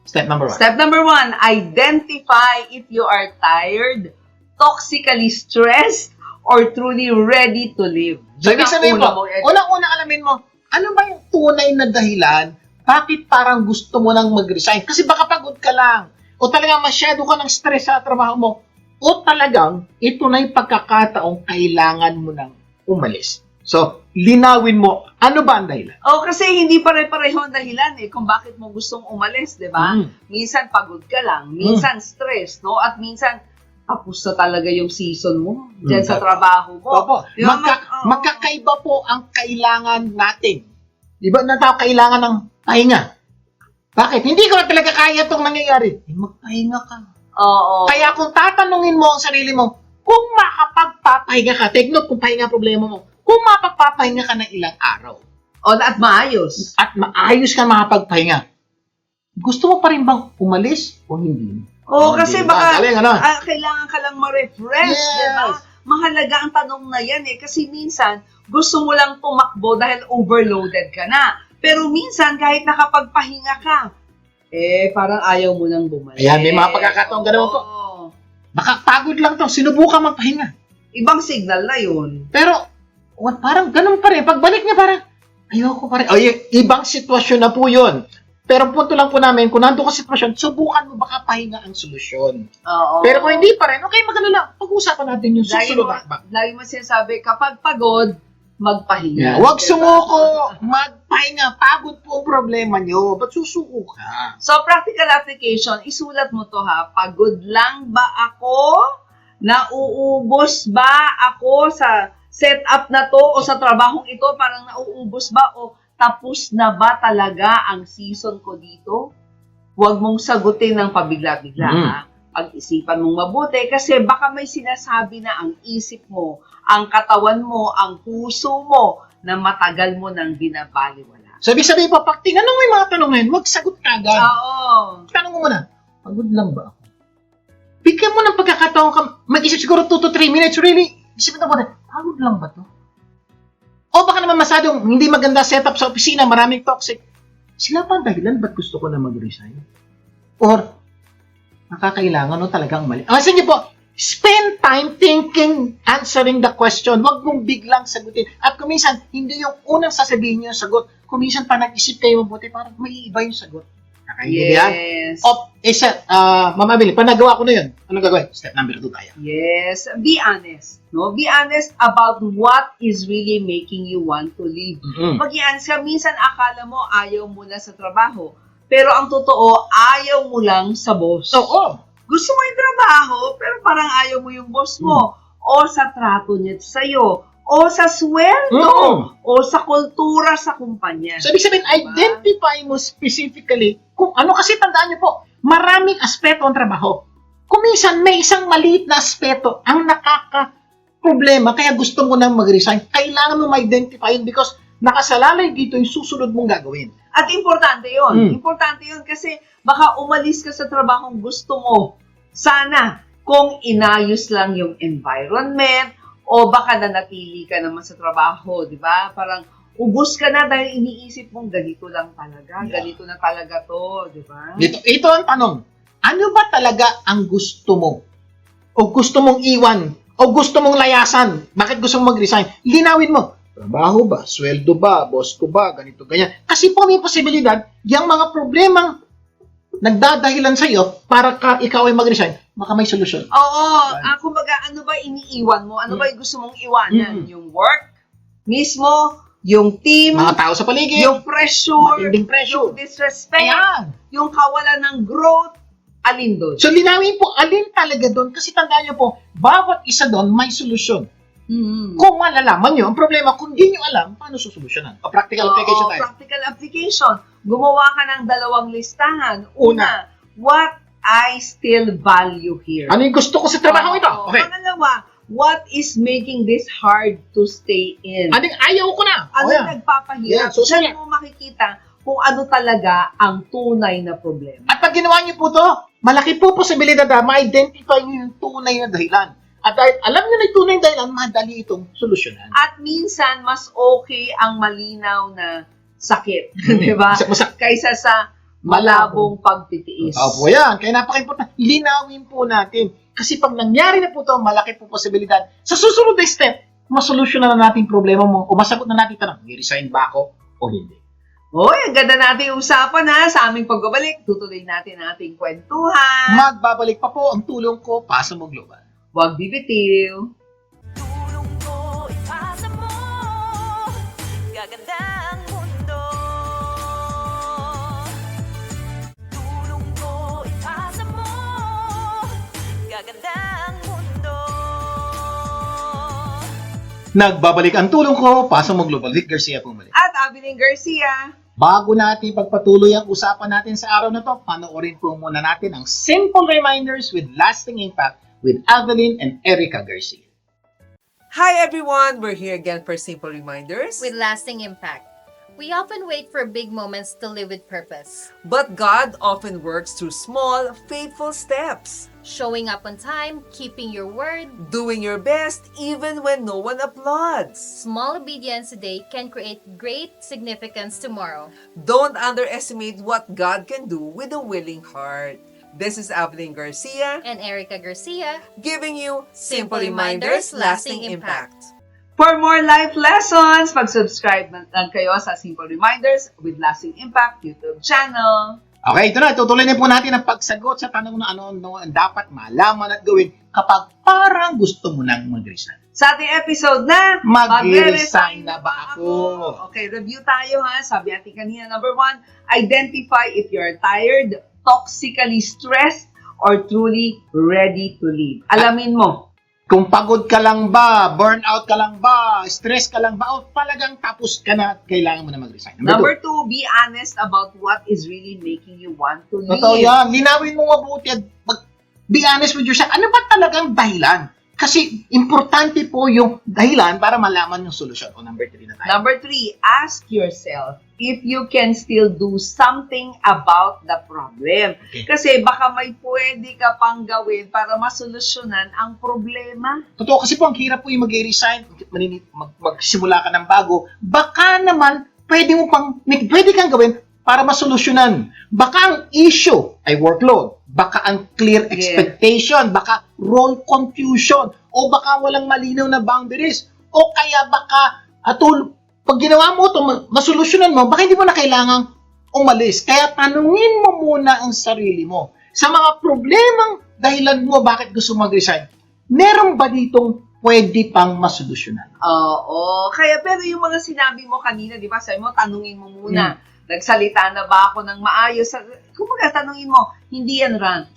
Speaker 1: Step number 1.
Speaker 2: Step number 1, identify if you are tired, toxically stressed, or truly ready to live.
Speaker 1: So, ibig sabihin mo,
Speaker 2: Edit.
Speaker 1: unang-una alamin mo, ano ba yung tunay na dahilan bakit parang gusto mo nang mag-resign? Kasi baka pagod ka lang, o talagang masyado ka ng stress sa trabaho mo, o talagang ito na yung pagkakataong kailangan mo nang umalis. So, linawin mo, ano ba ang dahilan?
Speaker 2: Kasi hindi pare-pareho ang dahilan kung bakit mo gustong umalis, di ba? Minsan pagod ka lang, minsan stress, no? At minsan tapos na talaga yung season mo dyan sa trabaho mo.
Speaker 1: Opo,
Speaker 2: Di ba,
Speaker 1: magkakaiba po ang kailangan natin. Di ba na tao kailangan ng pahinga? Bakit? Hindi ko na talaga kaya itong nangyayari. Magpahinga ka.
Speaker 2: Oo.
Speaker 1: Kaya kung tatanungin mo ang sarili mo, kung makapagpapahinga ka, take note kung pahinga problema mo, kung mapagpapahinga ka ng ilang araw,
Speaker 2: At maayos.
Speaker 1: at maayos ka makapagpahinga, gusto mo pa rin bang umalis o hindi?
Speaker 2: Kasi
Speaker 1: Di ba?
Speaker 2: baka
Speaker 1: Galing, ano?
Speaker 2: kailangan ka lang ma-refresh,
Speaker 1: Yes.
Speaker 2: di ba? Mahalaga ang tanong na yan kasi minsan gusto mo lang tumakbo dahil overloaded ka na. Pero minsan kahit nakapagpahinga ka, Parang ayaw mo nang bumalik.
Speaker 1: Ayan, may mga pagkakataon ganun po.
Speaker 2: Oo.
Speaker 1: Baka pagod lang to, sinubukan magpahinga.
Speaker 2: Ibang signal na yun.
Speaker 1: Pero, parang ganun pa rin. Pagbalik niya parang, ayoko pa rin. Ibang sitwasyon na po yun. Pero punto lang po namin, kung nandun ka sa sitwasyon, subukan mo baka pahinga ang solusyon.
Speaker 2: Oo.
Speaker 1: Pero kung hindi pa rin, okay, magano lang. Pag-usapan natin yung
Speaker 2: Lagi
Speaker 1: susunod
Speaker 2: mo,
Speaker 1: hakbang.
Speaker 2: lagi mo sinasabi, kapag pagod, magpahinga.
Speaker 1: Huwag
Speaker 2: Diba?
Speaker 1: sumuko, magpahinga. Pagod po ang problema nyo. Ba't susuko ka?
Speaker 2: So, practical application, isulat mo to ha. Pagod lang ba ako? Nauubos ba ako sa setup na to o sa trabahong ito? Parang nauubos ba o tapos na ba talaga ang season ko dito? Huwag mong sagutin ng pabigla-bigla ha. Pag-isipan mong mabuti kasi baka may sinasabi na ang isip mo, ang katawan mo, ang puso mo na matagal mo nang binabaliwala.
Speaker 1: So, ibig sabihin po, pag tinanong mo yung mga tanong na yun, huwag sagot ka agad.
Speaker 2: Oo.
Speaker 1: Tanong mo muna, pagod lang ba ako? Bigyan mo ng pagkakataon ka, mag-isip siguro 2 to 3 minutes, really, isipin mo muna, pagod lang ba to? O baka naman masyadong hindi maganda setup sa opisina, maraming toxic. Sila pa ang dahilan, ba't gusto ko na mag-resign? Or, nakakailangan o talagang mali. Sa inyo po, spend time thinking, answering the question. Huwag mong biglang sagutin. At kung minsan, hindi yung unang sasabihin niyo yung sagot. Kung minsan pa nag-isip kayo mabuti, parang may iba yung sagot. Nakaibigan?
Speaker 2: Yes.
Speaker 1: Ma'am Abby, pag nagawa ko na yun, ano gagawin? Step number 2 tayo.
Speaker 2: Yes. Be honest. No? Be honest about what is really making you want to leave. Mag-i-honest ka, minsan akala mo ayaw mo na sa trabaho. Pero ang totoo, ayaw mo lang sa boss.
Speaker 1: Oo.
Speaker 2: Gusto mo yung trabaho, pero parang ayaw mo yung boss mo. O sa trato niya sa'yo. O sa sweldo. O sa kultura sa kumpanya.
Speaker 1: So, ibig sabihin, identify mo specifically kung ano, kasi tandaan niyo po, maraming aspeto ang trabaho. Kung minsan, may isang maliit na aspeto ang nakaka-problema, kaya gusto mo nang mag-resign. Kailangan mo ma-identify yun because nakasalalay dito yung susunod mong gagawin.
Speaker 2: At importante yun. Importante yun kasi baka umalis ka sa trabahong gusto mo. Sana kung inayos lang yung environment o baka nanatili ka naman sa trabaho, di ba? Parang ubos ka na dahil iniisip mong ganito lang talaga. Ganito na talaga to, di ba?
Speaker 1: Ito ang tanong. Ano ba talaga ang gusto mo? O gusto mong iwan? O gusto mong layasan? Bakit gusto mong mag-resign? Linawin mo. Trabaho ba? Sweldo ba? Boss ko ba? Ganito, ganyan. Kasi po may posibilidad, yung mga problemang nagdadahilan sa'yo para ikaw ay mag-resign, baka may solusyon.
Speaker 2: Oo. Kumbaga, ano ba iniiwan mo? Ano ba yung gusto mong iwanan? Yung work mismo, yung team,
Speaker 1: Mga tao sa paligid,
Speaker 2: yung pressure,
Speaker 1: matinding pressure.
Speaker 2: yung disrespect,
Speaker 1: Ayan.
Speaker 2: yung kawalan ng growth, alin doon?
Speaker 1: So, linawin po, alin talaga doon? Kasi tandaan niyo po, bawat isa doon may solusyon. Kung malalaman nyo, ang problema, kung di nyo alam, paano susolusyonan? O practical application tayo.
Speaker 2: Practical application. Gumawa ka ng 2 listahan. Una, what I still value here.
Speaker 1: Ano yung gusto ko sa trabaho ito?
Speaker 2: Oo.
Speaker 1: Okay.
Speaker 2: Pangalawa, what is making this hard to stay in?
Speaker 1: Ano yung ayaw ko na?
Speaker 2: Ano
Speaker 1: O yan.
Speaker 2: nagpapahirap?
Speaker 1: Yan, susunod.
Speaker 2: Diyan mo makikita kung ano talaga ang tunay na problema.
Speaker 1: At pag ginawa niyo po to, malaki po posibilidad na ma-identify niyo yung tunay na dahilan. At dahil alam niyo na yung tunay na dahilan, madali itong solusyonan.
Speaker 2: At minsan, mas okay ang malinaw na sakit. Di ba? Kaysa sa malabong pagtitiis.
Speaker 1: Opo yan. Kaya napaka-important. Linawin po natin. Kasi pag nangyari na po to, malaki po posibilidad. Sa susunod na step, masolusyonan na natin problema mo o masagot na natin tanong, i-resign ba ako o hindi?
Speaker 2: Hoy, ang ganda nating usapan ha. Sa aming pagbabalik, tutuloy natin ang ating kwentuhan.
Speaker 1: Magbabalik pa po ang tulong ko, Pasa Mo Global.
Speaker 2: Huwag bibitiw.
Speaker 4: Tulong ko ipasa mo, gaganda ang mundo. Tulong ko ipasa mo, gaganda ang mundo.
Speaker 1: Nagbabalik ang tulong ko, Pasa Mo Global. Rick Garcia po muli.
Speaker 2: At Abiling Garcia.
Speaker 1: Bago natin pagpatuloy ang usapan natin sa araw na to, panoorin po muna natin ang Simple Reminders with Lasting Impact with Evelyn and Erica Garcia.
Speaker 9: Hi everyone! We're here again for Simple Reminders.
Speaker 10: With lasting impact.
Speaker 9: We often wait for big moments to live with purpose.
Speaker 10: But God often works through small, faithful steps.
Speaker 9: Showing up on time, keeping your word,
Speaker 10: Doing your best even when no one applauds.
Speaker 9: small obedience today can create great significance tomorrow.
Speaker 10: Don't underestimate what God can do with a willing heart. This is Evelyn Garcia
Speaker 9: And Erica Garcia,
Speaker 10: giving you Simple Reminders, Lasting Impact.
Speaker 2: For more life lessons, mag-subscribe lang kayo sa Simple Reminders with Lasting Impact YouTube channel.
Speaker 1: Okay, ito na. Tutuloy na po natin ang pagsagot sa tanong na ano ang dapat malaman at gawin kapag parang gusto mo nang mag-resign.
Speaker 2: Sa ating episode na,
Speaker 1: Mag-resign na ba ako?
Speaker 2: Okay, review tayo ha. Sabi natin kanina, number 1, identify if you're tired, toxically stressed, or truly ready to leave. Alamin mo.
Speaker 1: Kung pagod ka lang ba, burnout ka lang ba, stress ka lang ba, o talagang tapos ka na at kailangan mo na mag-resign.
Speaker 2: Number 2, be honest about what is really making you want to leave.
Speaker 1: Totoo yan. Linawin mo mabuti at be honest with yourself. Ano ba talagang dahilan? Kasi importante po yung dahilan para malaman yung solusyon. O number 3 na tayo.
Speaker 2: Number 3, ask yourself if you can still do something about the problem.
Speaker 1: Okay.
Speaker 2: Kasi baka may pwede ka pang gawin para masolusyonan ang problema.
Speaker 1: Totoo kasi po ang hirap po yung mag-resign, magsimula ka ng bago. Baka naman pwede kang gawin para masolusyonan. Baka ang issue ay workload. Baka ang clear expectation. Baka role confusion. O baka walang malinaw na boundaries. O kaya baka pag ginawa mo ito, masolusyonan mo, baka hindi mo na kailangang umalis. Kaya tanungin mo muna ang sarili mo. Sa mga problemang dahilan mo bakit gusto mag-resign, meron ba ditong pwede pang masolusyonan?
Speaker 2: Oo. Kaya pero yung mga sinabi mo kanina, di ba? Sabi mo, tanungin mo muna. Nagsalita na ba ako ng maayos? Kung tanungin mo, hindi yan rant.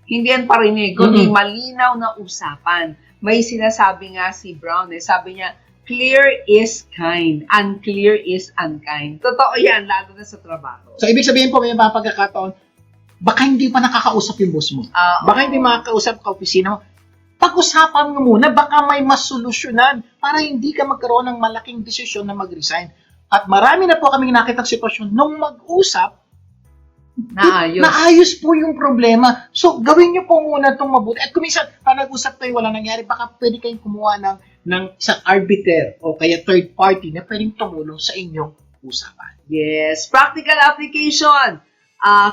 Speaker 2: Hindi yan parinig. Kundi malinaw na usapan. May sinasabi nga si Brown, sabi niya, clear is kind, unclear is unkind. Totoo yan, lalo na sa trabaho.
Speaker 1: So, ibig sabihin po, may mga pagkakataon, baka hindi pa nakakausap yung boss mo. Baka hindi makakausap ka opisina mo. Pag-usapan mo muna, baka may masolusyonan para hindi ka magkaroon ng malaking desisyon na mag-resign. At marami na po kaming nakitang sitwasyon nung mag-usap, naayos po yung problema. So, gawin nyo po muna itong mabuti. At kung minsan, nag-usap kayo, wala nangyari, baka pwede kayong kumuha ng isang arbiter o kaya third party na pwedeng tumulong sa inyong usapan.
Speaker 2: Yes. Practical application.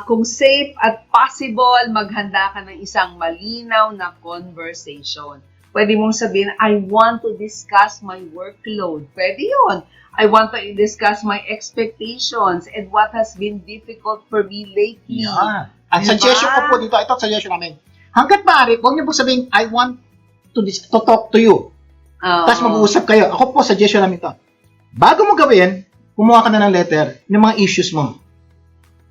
Speaker 2: Kung safe at possible, maghanda ka ng isang malinaw na conversation. Pwede mong sabihin, I want to discuss my workload. Pwede yun. I want to discuss my expectations and what has been difficult for me lately.
Speaker 1: Yeah. Ang suggestion ko po dito, ito ang suggestion namin. Hanggat maaari, huwag niyo po sabihin, I want to talk to you. Tapos mag-uusap kayo. Ako po, suggestion namin ito. Bago mo gawin, kumuha ka na ng letter ng mga issues mo.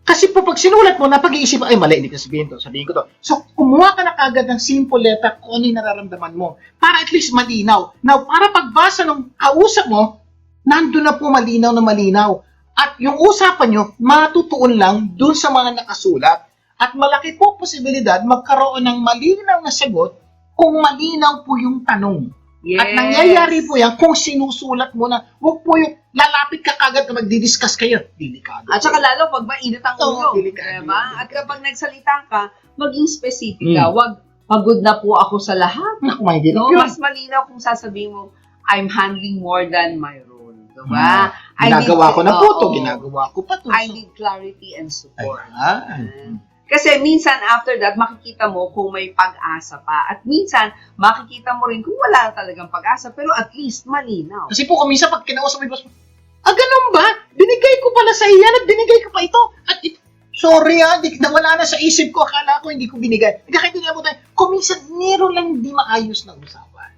Speaker 1: Kasi po, pag sinulat mo, napag-iisip, ay mali, hindi ko sabihin ko to. So, kumuha ka na kagad ng simple letter kung ano yung nararamdaman mo. Para at least malinaw. Now, para pagbasa ng kausap mo, nandun na po malinaw na malinaw. At yung usapan nyo, matutuon lang dun sa mga nakasulat. At malaki po posibilidad magkaroon ng malinaw na sagot kung malinaw po yung tanong.
Speaker 2: Yes.
Speaker 1: At nangyayari po yan kung sinusulat mo na, huwag po yung lalapit ka kagad na magdi-discuss kayo. Delikado.
Speaker 2: At saka lalo pag mainit ang ulo.
Speaker 1: Delikado.
Speaker 2: Diba? At kapag nagsalita ka, maging specific ka. Huwag, pagod na po ako sa lahat.
Speaker 1: Naku, mahigit
Speaker 2: No?
Speaker 1: yun.
Speaker 2: Mas malinaw kung sasabihin mo, I'm handling more than my role. Diba?
Speaker 1: Ginagawa ko na po ito. Ginagawa ko pa ito.
Speaker 2: I need clarity and support.
Speaker 1: Ayan.
Speaker 2: Kasi minsan after that, makikita mo kung may pag-asa pa. At minsan, makikita mo rin kung wala talagang pag-asa, pero at least malinaw.
Speaker 1: Kasi po kung minsan pag kinausap mo yung boss mo, ganun ba? Binigay ko pala sa iyan at binigay ko pa ito. At sorry wala na sa isip ko. Akala ko hindi ko binigay. Nagkakaintindihan mo tayo. Kung minsan, meron lang hindi maayos na usapan.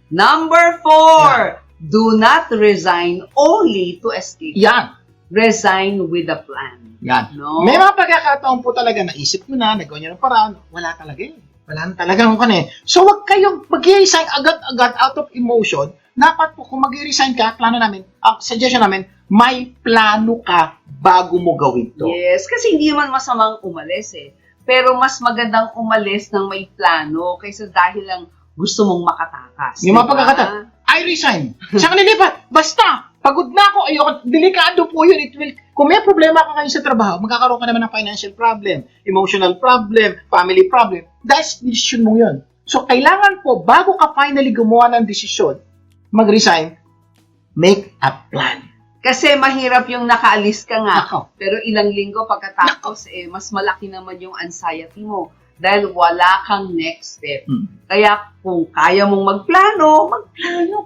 Speaker 2: Number 4, do not resign only to escape.
Speaker 1: Yan.
Speaker 2: Resign with a plan.
Speaker 1: Yan.
Speaker 2: No?
Speaker 1: May mga pagkakataon po talaga, naisip mo na, nagawa nyo ng paraan, wala talaga eh. Wala na talagang So, wag kayong mag-resign agad-agad out of emotion. Dapat po, kung mag-resign ka, suggestion namin, may plano ka bago mo gawin to.
Speaker 2: Yes, kasi hindi naman masamang umalis eh. Pero mas magandang umalis ng may plano kaysa dahil lang gusto mong makatakas.
Speaker 1: Yung mga pagkakataon, I resign. Saan ka nilipat? Basta, Pagod na ako, ayoko, delikado po yun. Kung may problema ka kayo sa trabaho, magkakaroon ka naman ng financial problem, emotional problem, family problem. That's decision mo yun. So, kailangan po, bago ka finally gumawa ng desisyon, mag-resign, make a plan.
Speaker 2: Kasi mahirap yung nakaalis ka nga.
Speaker 1: Nako.
Speaker 2: Pero ilang linggo pagkatapos, mas malaki naman yung anxiety mo. Dahil wala kang next step. Kaya kung kaya mong magplano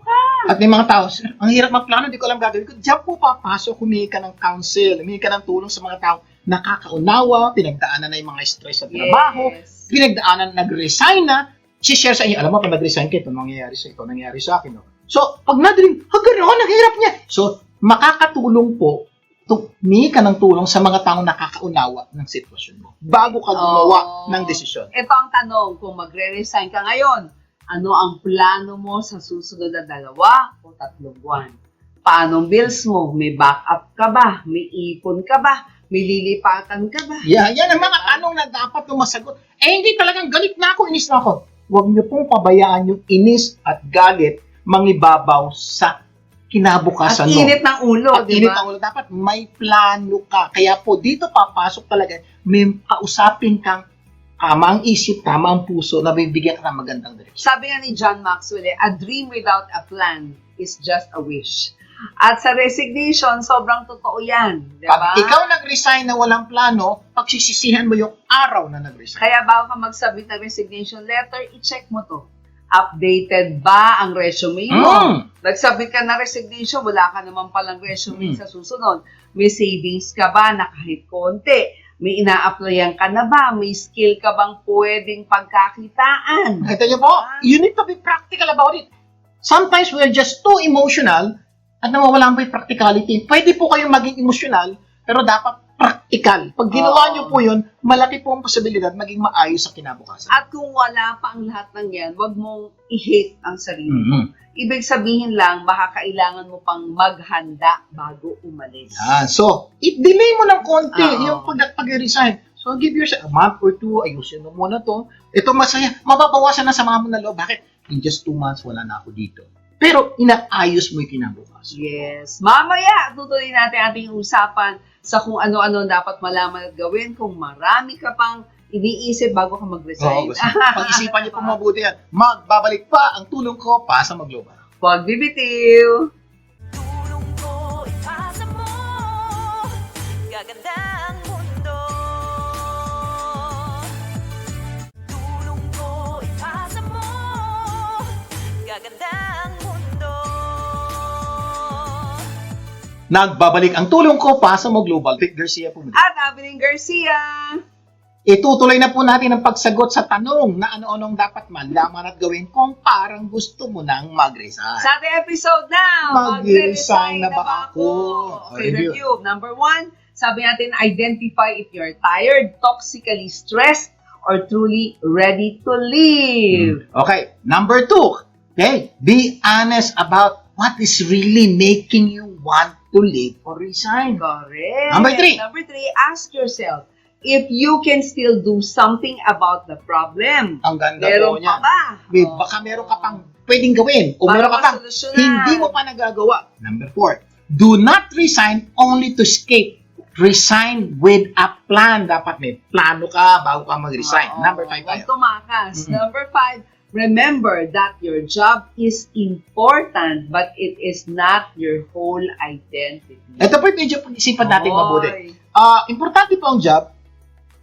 Speaker 2: ka.
Speaker 1: At may mga tao, "Sir, ang hirap magplano, di ko alam gagawin ko." Diyan po papasok, humingi ka ng counsel, humingi ka ng tulong sa mga tao nakakaunawa, pinagdaanan na yung mga stress sa trabaho,
Speaker 2: Yes.
Speaker 1: pinagdaanan, nag-resign na, share sa inyo, alam mo, pag nag-resign ka, ito nangyayari sa ito, nangyayari sa akin. No? So, pag nadiling, gano'n, ang hirap niya. So, makakatulong po, humingi ka ng tulong sa mga taong nakakaunawa ng sitwasyon mo bago ka gumawa ng desisyon.
Speaker 2: Ito ang tanong, kung magre-resign ka ngayon, ano ang plano mo sa susunod na 2 o 3 buwan? Paano ang bills mo? May backup ka ba? May ipon ka ba? May lilipatan ka ba?
Speaker 1: Yan ang mga tanong na dapat mo masagot. Hindi talagang galit na ako, inis na ako. Huwag niyo pong pabayaan yung inis at galit mangibabaw sa kinabukasan
Speaker 2: At
Speaker 1: mo.
Speaker 2: init ng ulo,
Speaker 1: At
Speaker 2: di
Speaker 1: init
Speaker 2: ba?
Speaker 1: ang ulo. Dapat may plano ka. Kaya po, dito papasok talaga, may kausapin kang tama ang isip, tama ang puso, na bibigyan ka ng magandang direksyon.
Speaker 2: Sabi nga ni John Maxwell, a dream without a plan is just a wish. At sa resignation, sobrang totoo yan. Di ba?
Speaker 1: Pag ikaw nag-resign na walang plano, pagsisisihan mo yung araw na nag-resign.
Speaker 2: Kaya bago ka mag-submit ng resignation letter, i-check mo to. Updated ba ang resume mo? Nag-submit ka ng resignation, wala ka naman palang resume sa susunod. May savings ka ba na kahit konti? May ina-applyan ka na ba? May skill ka bang pwedeng pagkakitaan?
Speaker 1: Ito niyo po, you need to be practical about it. Sometimes we're just too emotional at nawawalan po yung practicality. Pwede po kayong maging emotional, pero dapat practical. Pag ginawa niyo po yun, malaki po ang posibilidad maging maayos sa kinabukasan.
Speaker 2: At kung wala pa ang lahat ng yan, wag mong i-hate ang sarili mo. Ibig sabihin lang, baka kailangan mo pang maghanda bago umalis.
Speaker 1: So, i-delay mo ng konti
Speaker 2: Oo.
Speaker 1: yung pag-resign. So, give yourself a month or 2, ayusin mo muna to. Ito masaya, mababawasan na sa mga mo na loob. Bakit? In just 2 months, wala na ako dito. Pero, inaayos mo yung kinabukasan.
Speaker 2: Yes. Mamaya, tutuloy natin ating usapan sa kung ano-ano dapat malaman at gawin kung marami ka pang iniisip bago ka mag-resign.
Speaker 1: Pag-isipan niyo po mabuti yan. Magbabalik pa ang tulong ko para sa Maglobal.
Speaker 2: Huwag bibitiw!
Speaker 4: Tulong ko ipasa mo, gaganda ang mundo. Tulong ko ipasa mo, gaganda ang mundo.
Speaker 1: Nagbabalik ang tulong ko para sa Maglobal. Vic Garcia po.
Speaker 2: At Evelyn Garcia!
Speaker 1: Itutuloy na po natin ang pagsagot sa tanong na ano-anong dapat malaman at gawin kung parang gusto mo nang mag-resign.
Speaker 2: Sa ating episode now,
Speaker 1: Mag-resign na ba ako?
Speaker 2: Okay, review. Number 1, sabi natin, identify if you're tired, toxically stressed, or truly ready to leave.
Speaker 1: Okay, number 2. Okay, be honest about what is really making you want to leave or resign.
Speaker 2: Correct.
Speaker 1: Number 3.
Speaker 2: Number 3, ask yourself if you can still do something about the problem.
Speaker 1: Ang ganda
Speaker 2: Meron
Speaker 1: po niya.
Speaker 2: pa ba?
Speaker 1: Baka meron ka pang pwedeng gawin o
Speaker 2: Para
Speaker 1: meron ka pang
Speaker 2: masolusyonan.
Speaker 1: hindi mo pa nagagawa. Number 4. Do not resign only to escape. Resign with a plan. Dapat may plano ka bago ka mag-resign.
Speaker 2: Oo.
Speaker 1: Number 5 tayo.
Speaker 2: Huwag tumakas. Number 5, remember that your job is important but it is not your whole identity.
Speaker 1: Ito po yung medyo pag-isipan natin
Speaker 2: Oy.
Speaker 1: mabuti. Importante po ang job,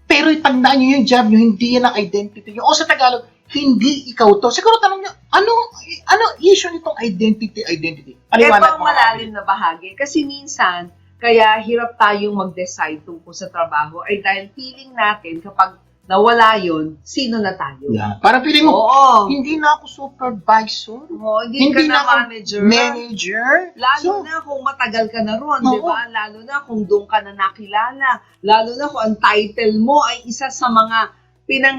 Speaker 1: pero tandaan nyo yung job nyo, hindi yan ang identity nyo. O sa Tagalog, hindi ikaw to. Siguro tanong nyo, ano issue nitong identity?
Speaker 2: Ito
Speaker 1: Paliwanag
Speaker 2: ang
Speaker 1: mo.
Speaker 2: malalim na bahagi. Kasi minsan, kaya hirap tayong mag-decide tungkol sa trabaho ay dahil feeling natin kapag nawala yun, sino na tayo?
Speaker 1: Yeah. Parang feeling mo,
Speaker 2: Oo.
Speaker 1: hindi na ako supervisor.
Speaker 2: Oo, hindi ka na
Speaker 1: ako
Speaker 2: manager.
Speaker 1: Manager.
Speaker 2: Lalo na kung matagal ka na ron,
Speaker 1: Oo.
Speaker 2: di ba? Lalo na kung doon ka na nakilala. Lalo na kung ang title mo ay isa sa mga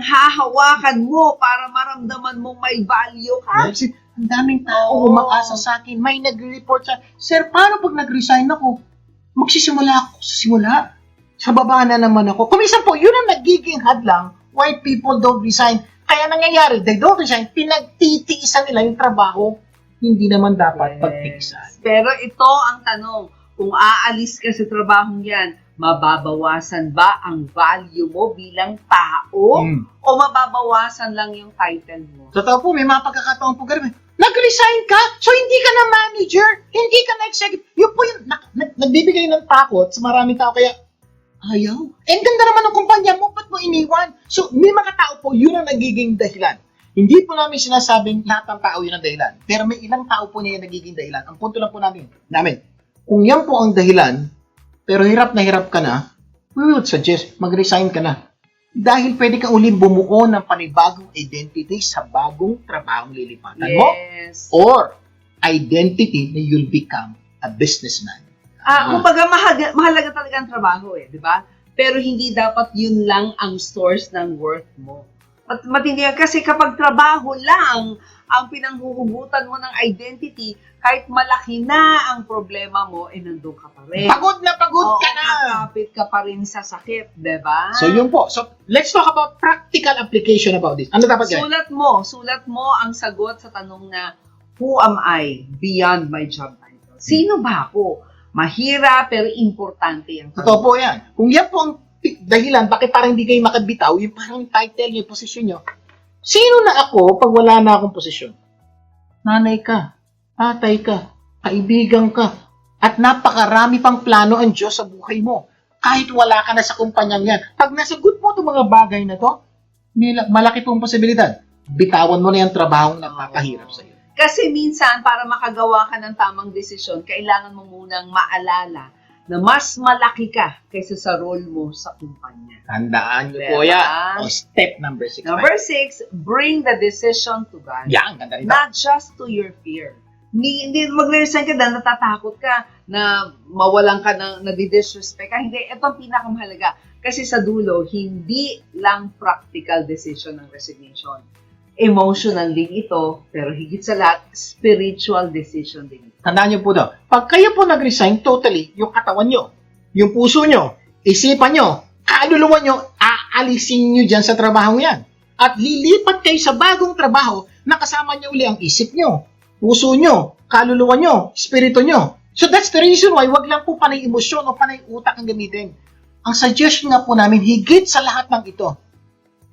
Speaker 2: pinanghahawakan mo para maramdaman mong may value ka.
Speaker 1: Kasi ang daming tao
Speaker 2: Oo.
Speaker 1: umaasa sa akin. May nag-report sa, Sir, paano pag nag-resign ako? Magsisimula ako sa simula. Sa baba na naman ako. Kuminsan po, yun ang nagiging hadlang why people don't resign. Kaya nangyayari, they don't resign, pinagtitiisan nila yung trabaho hindi naman dapat pagtiisan.
Speaker 2: Pero ito ang tanong, kung aalis ka sa trabahong yan, mababawasan ba ang value mo bilang tao? O mababawasan lang yung title mo?
Speaker 1: Totoo po, may mga pagkakataon po ganun. Nag-resign ka, so hindi ka na manager, hindi ka na executive. Yun po yung nagbibigay ng takot sa maraming tao, kaya ayaw. Ang ganda naman ng kumpanya mo, ba't mo iniwan? So, may mga tao po, yun ang nagiging dahilan. Hindi po namin sinasabing lahat ng tao yun ang dahilan. Pero may ilang tao po niya yung nagiging dahilan. Ang punto lang po namin, kung yan po ang dahilan, pero hirap na hirap ka na, we would suggest mag-resign ka na. Dahil pwede ka ulit bumuo ng panibagong identity sa bagong trabahong lilipatan mo.
Speaker 2: Yes.
Speaker 1: Or identity na you'll become a businessman.
Speaker 2: Kumbaga, mahalaga talaga ang trabaho di ba? Pero hindi dapat yun lang ang source ng worth mo. At matindi yan, kasi kapag trabaho lang ang pinanghuhugutan mo ng identity, kahit malaki na ang problema mo, nandun ka pa rin.
Speaker 1: Pagod na pagod ka na!
Speaker 2: Kakapit ka pa rin sa sakit, di ba?
Speaker 1: So yun po. So let's talk about practical application about this. Ano dapat gawin?
Speaker 2: Sulat mo ang sagot sa tanong na, who am I beyond my job title? Sino ba ako? Mahirap pero importante ang tanong.
Speaker 1: Totoo po yan. Kung yan po ang dahilan, bakit parang hindi kayo makabitaw, yung parang title, yung posisyon nyo, sino na ako pag wala na akong posisyon? Nanay ka, tatay ka, kaibigan ka, at napakarami pang plano ang Diyos sa buhay mo. Kahit wala ka na sa kumpanyang yan. Pag nasagot mo itong mga bagay na to, malaki pong posibilidad. Bitawan mo na yung trabahong nakakahirap sa'yo.
Speaker 2: Kasi minsan, para makagawa ka ng tamang desisyon, kailangan mo munang maalala na mas malaki ka kaysa sa role mo sa kumpanya.
Speaker 1: Tandaan niyo po
Speaker 2: Diba?
Speaker 1: yan. O step number 6.
Speaker 2: Number 6, bring the decision to God.
Speaker 1: Yan, ganda rin.
Speaker 2: Not just to your fear. Hindi mag-resign ka dahil natatakot ka na mawalan ka ng nadi-disrespect ka. Hindi, ito ang pinakamahalaga. Kasi sa dulo, hindi lang practical decision ng resignation. Emotional din ito, pero higit sa lahat, spiritual decision din ito.
Speaker 1: Tandaan niyo po daw, pag kayo po nag-resign, totally, yung katawan nyo, yung puso nyo, isipan nyo, kaluluwa nyo, aalisin nyo dyan sa trabaho yan. At lilipat kayo sa bagong trabaho na kasama nyo uli ang isip nyo, puso nyo, kaluluwa nyo, espiritu nyo. So that's the reason why wag lang po panay emosyon o panay utak ang gamitin. Ang suggestion nga po namin, higit sa lahat ng ito,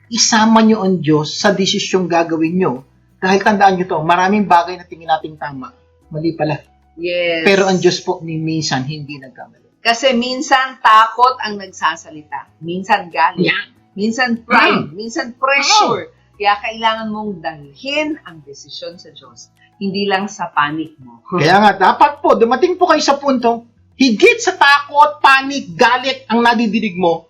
Speaker 1: isama nyo ang Diyos sa desisyong gagawin nyo. Dahil tandaan nyo to, maraming bagay na tingin nating tama, mali pala.
Speaker 2: Yes.
Speaker 1: Pero ang Diyos po, ni minsan, hindi nagkamali.
Speaker 2: Kasi minsan takot ang nagsasalita. Minsan galit.
Speaker 1: Yeah.
Speaker 2: Minsan pride. Minsan pressure. Kaya kailangan mong dalhin ang desisyon sa Diyos. Hindi lang sa panic mo.
Speaker 1: Kaya nga, dapat po, dumating po kayo sa puntong, higit sa takot, panic, galit ang nadidinig mo,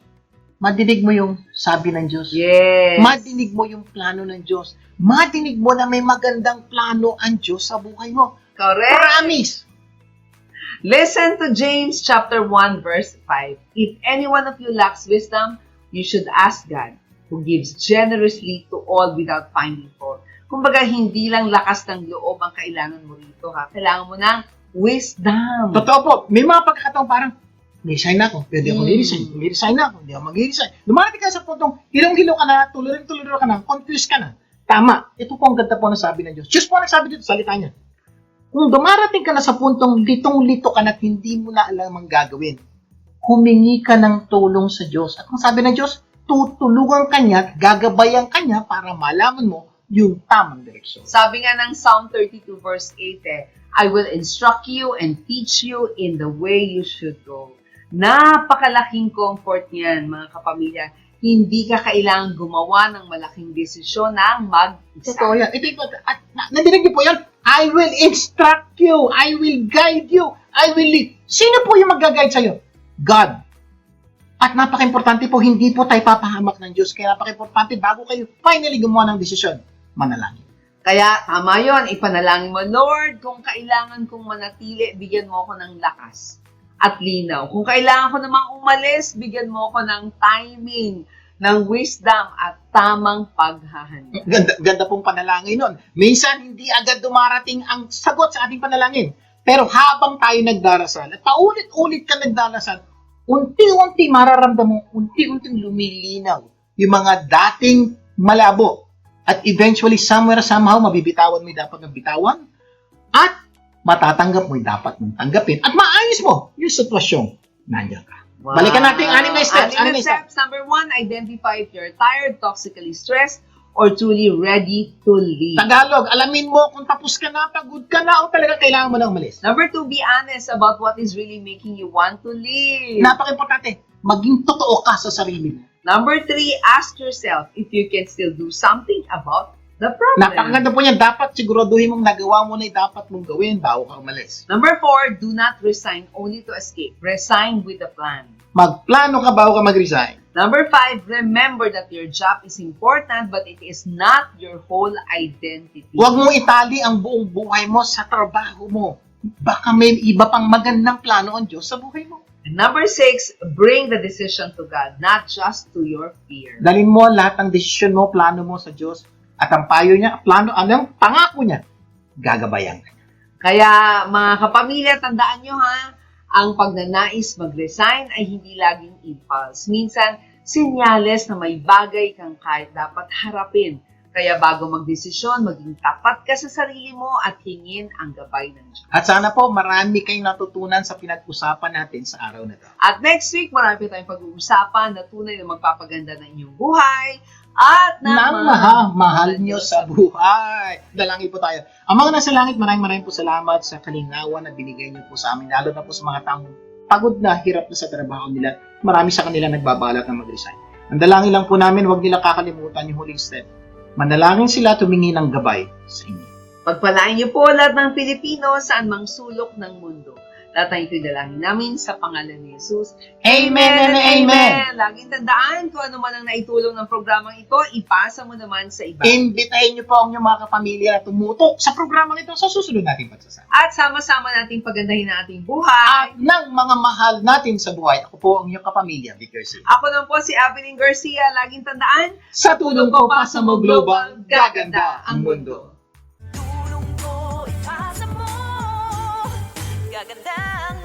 Speaker 1: madinig mo yung sabi ng Diyos.
Speaker 2: Yes.
Speaker 1: Madinig mo yung plano ng Diyos. Madinig mo na may magandang plano ang Diyos sa buhay mo.
Speaker 2: Correct.
Speaker 1: Promise!
Speaker 2: Listen to James chapter 1 verse 5. If any one of you lacks wisdom, you should ask God, who gives generously to all without finding fault. Kumbaga, hindi lang lakas ng loob ang kailangan mo rito, ha? Kailangan mo ng wisdom.
Speaker 1: Totoo po, may mga pagkakataon parang, resign na ako, pwede ako i-resign. Resign na ako, hindi ako mag-resign. Lumarating ka sa puntong, hilong-hilo ka na, tuloy-tuloy ka na, confused ka na. Tama, ito po ang ganda po na sabi ng Diyos. Diyos po ang nagsabi dito, salita niya. Kung dumarating ka na sa puntong litong-lito ka na at hindi mo na alam ang gagawin, humingi ka ng tulong sa Diyos. At kung sabi ng Diyos, tutulungan ka niya at gagabayan ka niya para malaman mo yung tamang direksyon.
Speaker 2: Sabi nga ng Psalm 32 verse 8, I will instruct you and teach you in the way you should go. Napakalaking comfort niyan, mga kapamilya. Hindi ka kailangang gumawa ng malaking desisyon ng mag-isa.
Speaker 1: Totoo yan. At nadinig niyo po yan, I will instruct you, I will guide you, I will lead. Sino po yung mag-guide sa'yo? God. At napaka-importante po, hindi po tayo papahamak ng Diyos. Kaya napaka-importante, bago kayo finally gumawa ng desisyon, manalangin.
Speaker 2: Kaya tama yun, ipanalangin mo, Lord, kung kailangan kong manatili, bigyan mo ako ng lakas at linaw. Kung kailangan ko namang umalis, bigyan mo ako ng timing, ng wisdom at tamang paghahanda.
Speaker 1: Ganda pong panalangin nun. Minsan, hindi agad dumarating ang sagot sa ating panalangin. Pero habang tayo nagdarasal, at paulit-ulit ka nagdarasal, unti-unti mararamdaman mo, unti-unting lumilinaw yung mga dating malabo. At eventually, somewhere, somehow, mabibitawan mo yung dapat ng bitawan. At matatanggap mo yung dapat mong tanggapin at maayos mo yung sitwasyong nandiyan ka. Balikan natin yung anim na steps.
Speaker 2: Anim na steps. Number 1, identify if you're tired, toxically stressed, or truly ready to leave.
Speaker 1: Tagalog, alamin mo kung tapos ka na, pagod ka na, o talaga kailangan mo na umalis.
Speaker 2: Number 2, be honest about what is really making you want to leave.
Speaker 1: Napaka-importante, maging totoo ka sa sarili mo.
Speaker 2: Number 3, ask yourself if you can still do something about the problem.
Speaker 1: Napakaganda po niyan. Dapat siguraduhin mong nagawa mo na yung dapat mong gawin bago ka umalis.
Speaker 2: Number 4, do not resign only to escape. Resign with a plan.
Speaker 1: Magplano ka bago ka mag-resign.
Speaker 2: Number 5, remember that your job is important but it is not your whole identity.
Speaker 1: Huwag mo itali ang buong buhay mo sa trabaho mo. Baka may iba pang magandang plano ang Diyos sa buhay mo.
Speaker 2: And number 6, bring the decision to God, not just to your fear.
Speaker 1: Dalhin mo lahat ng desisyon mo, plano mo sa Diyos at ang payo niya, ang pangako niya, gagabayan ka.
Speaker 2: Kaya mga kapamilya, tandaan nyo ha, ang pagnanais mag-resign ay hindi laging impulse. Minsan, senyales na may bagay kang kahit dapat harapin. Kaya bago magdesisyon, maging tapat ka sa sarili mo at hingin ang gabay ng Diyos.
Speaker 1: At sana po marami kayong natutunan sa pinag-usapan natin sa araw na ito.
Speaker 2: At next week, marami tayong pag-uusapan na tunay na magpapaganda ng inyong buhay at
Speaker 1: Nang mahal nyo sa buhay. Dalangin po tayo. Ang mga nasa langit, maraming po salamat sa kalinawan na binigay nyo po sa amin, lalo na po sa mga taong pagod na, hirap na sa trabaho nila. Marami sa kanila nagbabalak na mag-resign. Ang dalangin lang po namin, huwag nila kakalimutan yung huling step. Manalangin sila, tumingi ng gabay sa inyo.
Speaker 2: Pagpalain niyo po lahat ng Pilipino saan mang sulok ng mundo. Lahat ng ito'y dalangin namin sa pangalan ni Jesus.
Speaker 1: Amen and amen.
Speaker 2: Laging tandaan kung ano man ang naitulong ng programang ito, ipasa mo naman sa iba.
Speaker 1: Imbitahin niyo po ang inyong mga kapamilya na tumutok sa programang ito sa susunod nating pagsasama.
Speaker 2: At sama-sama nating pagandahin ang ating buhay.
Speaker 1: At ng mga mahal natin sa buhay, ako po ang inyong kapamilya, Victor C.
Speaker 2: Ako naman po si Evelyn Garcia. Laging tandaan,
Speaker 1: Sa tulong ko pa sa Mo Global, gaganda ang mundo.
Speaker 4: Tulong ko ipasa mo. Gaganda ang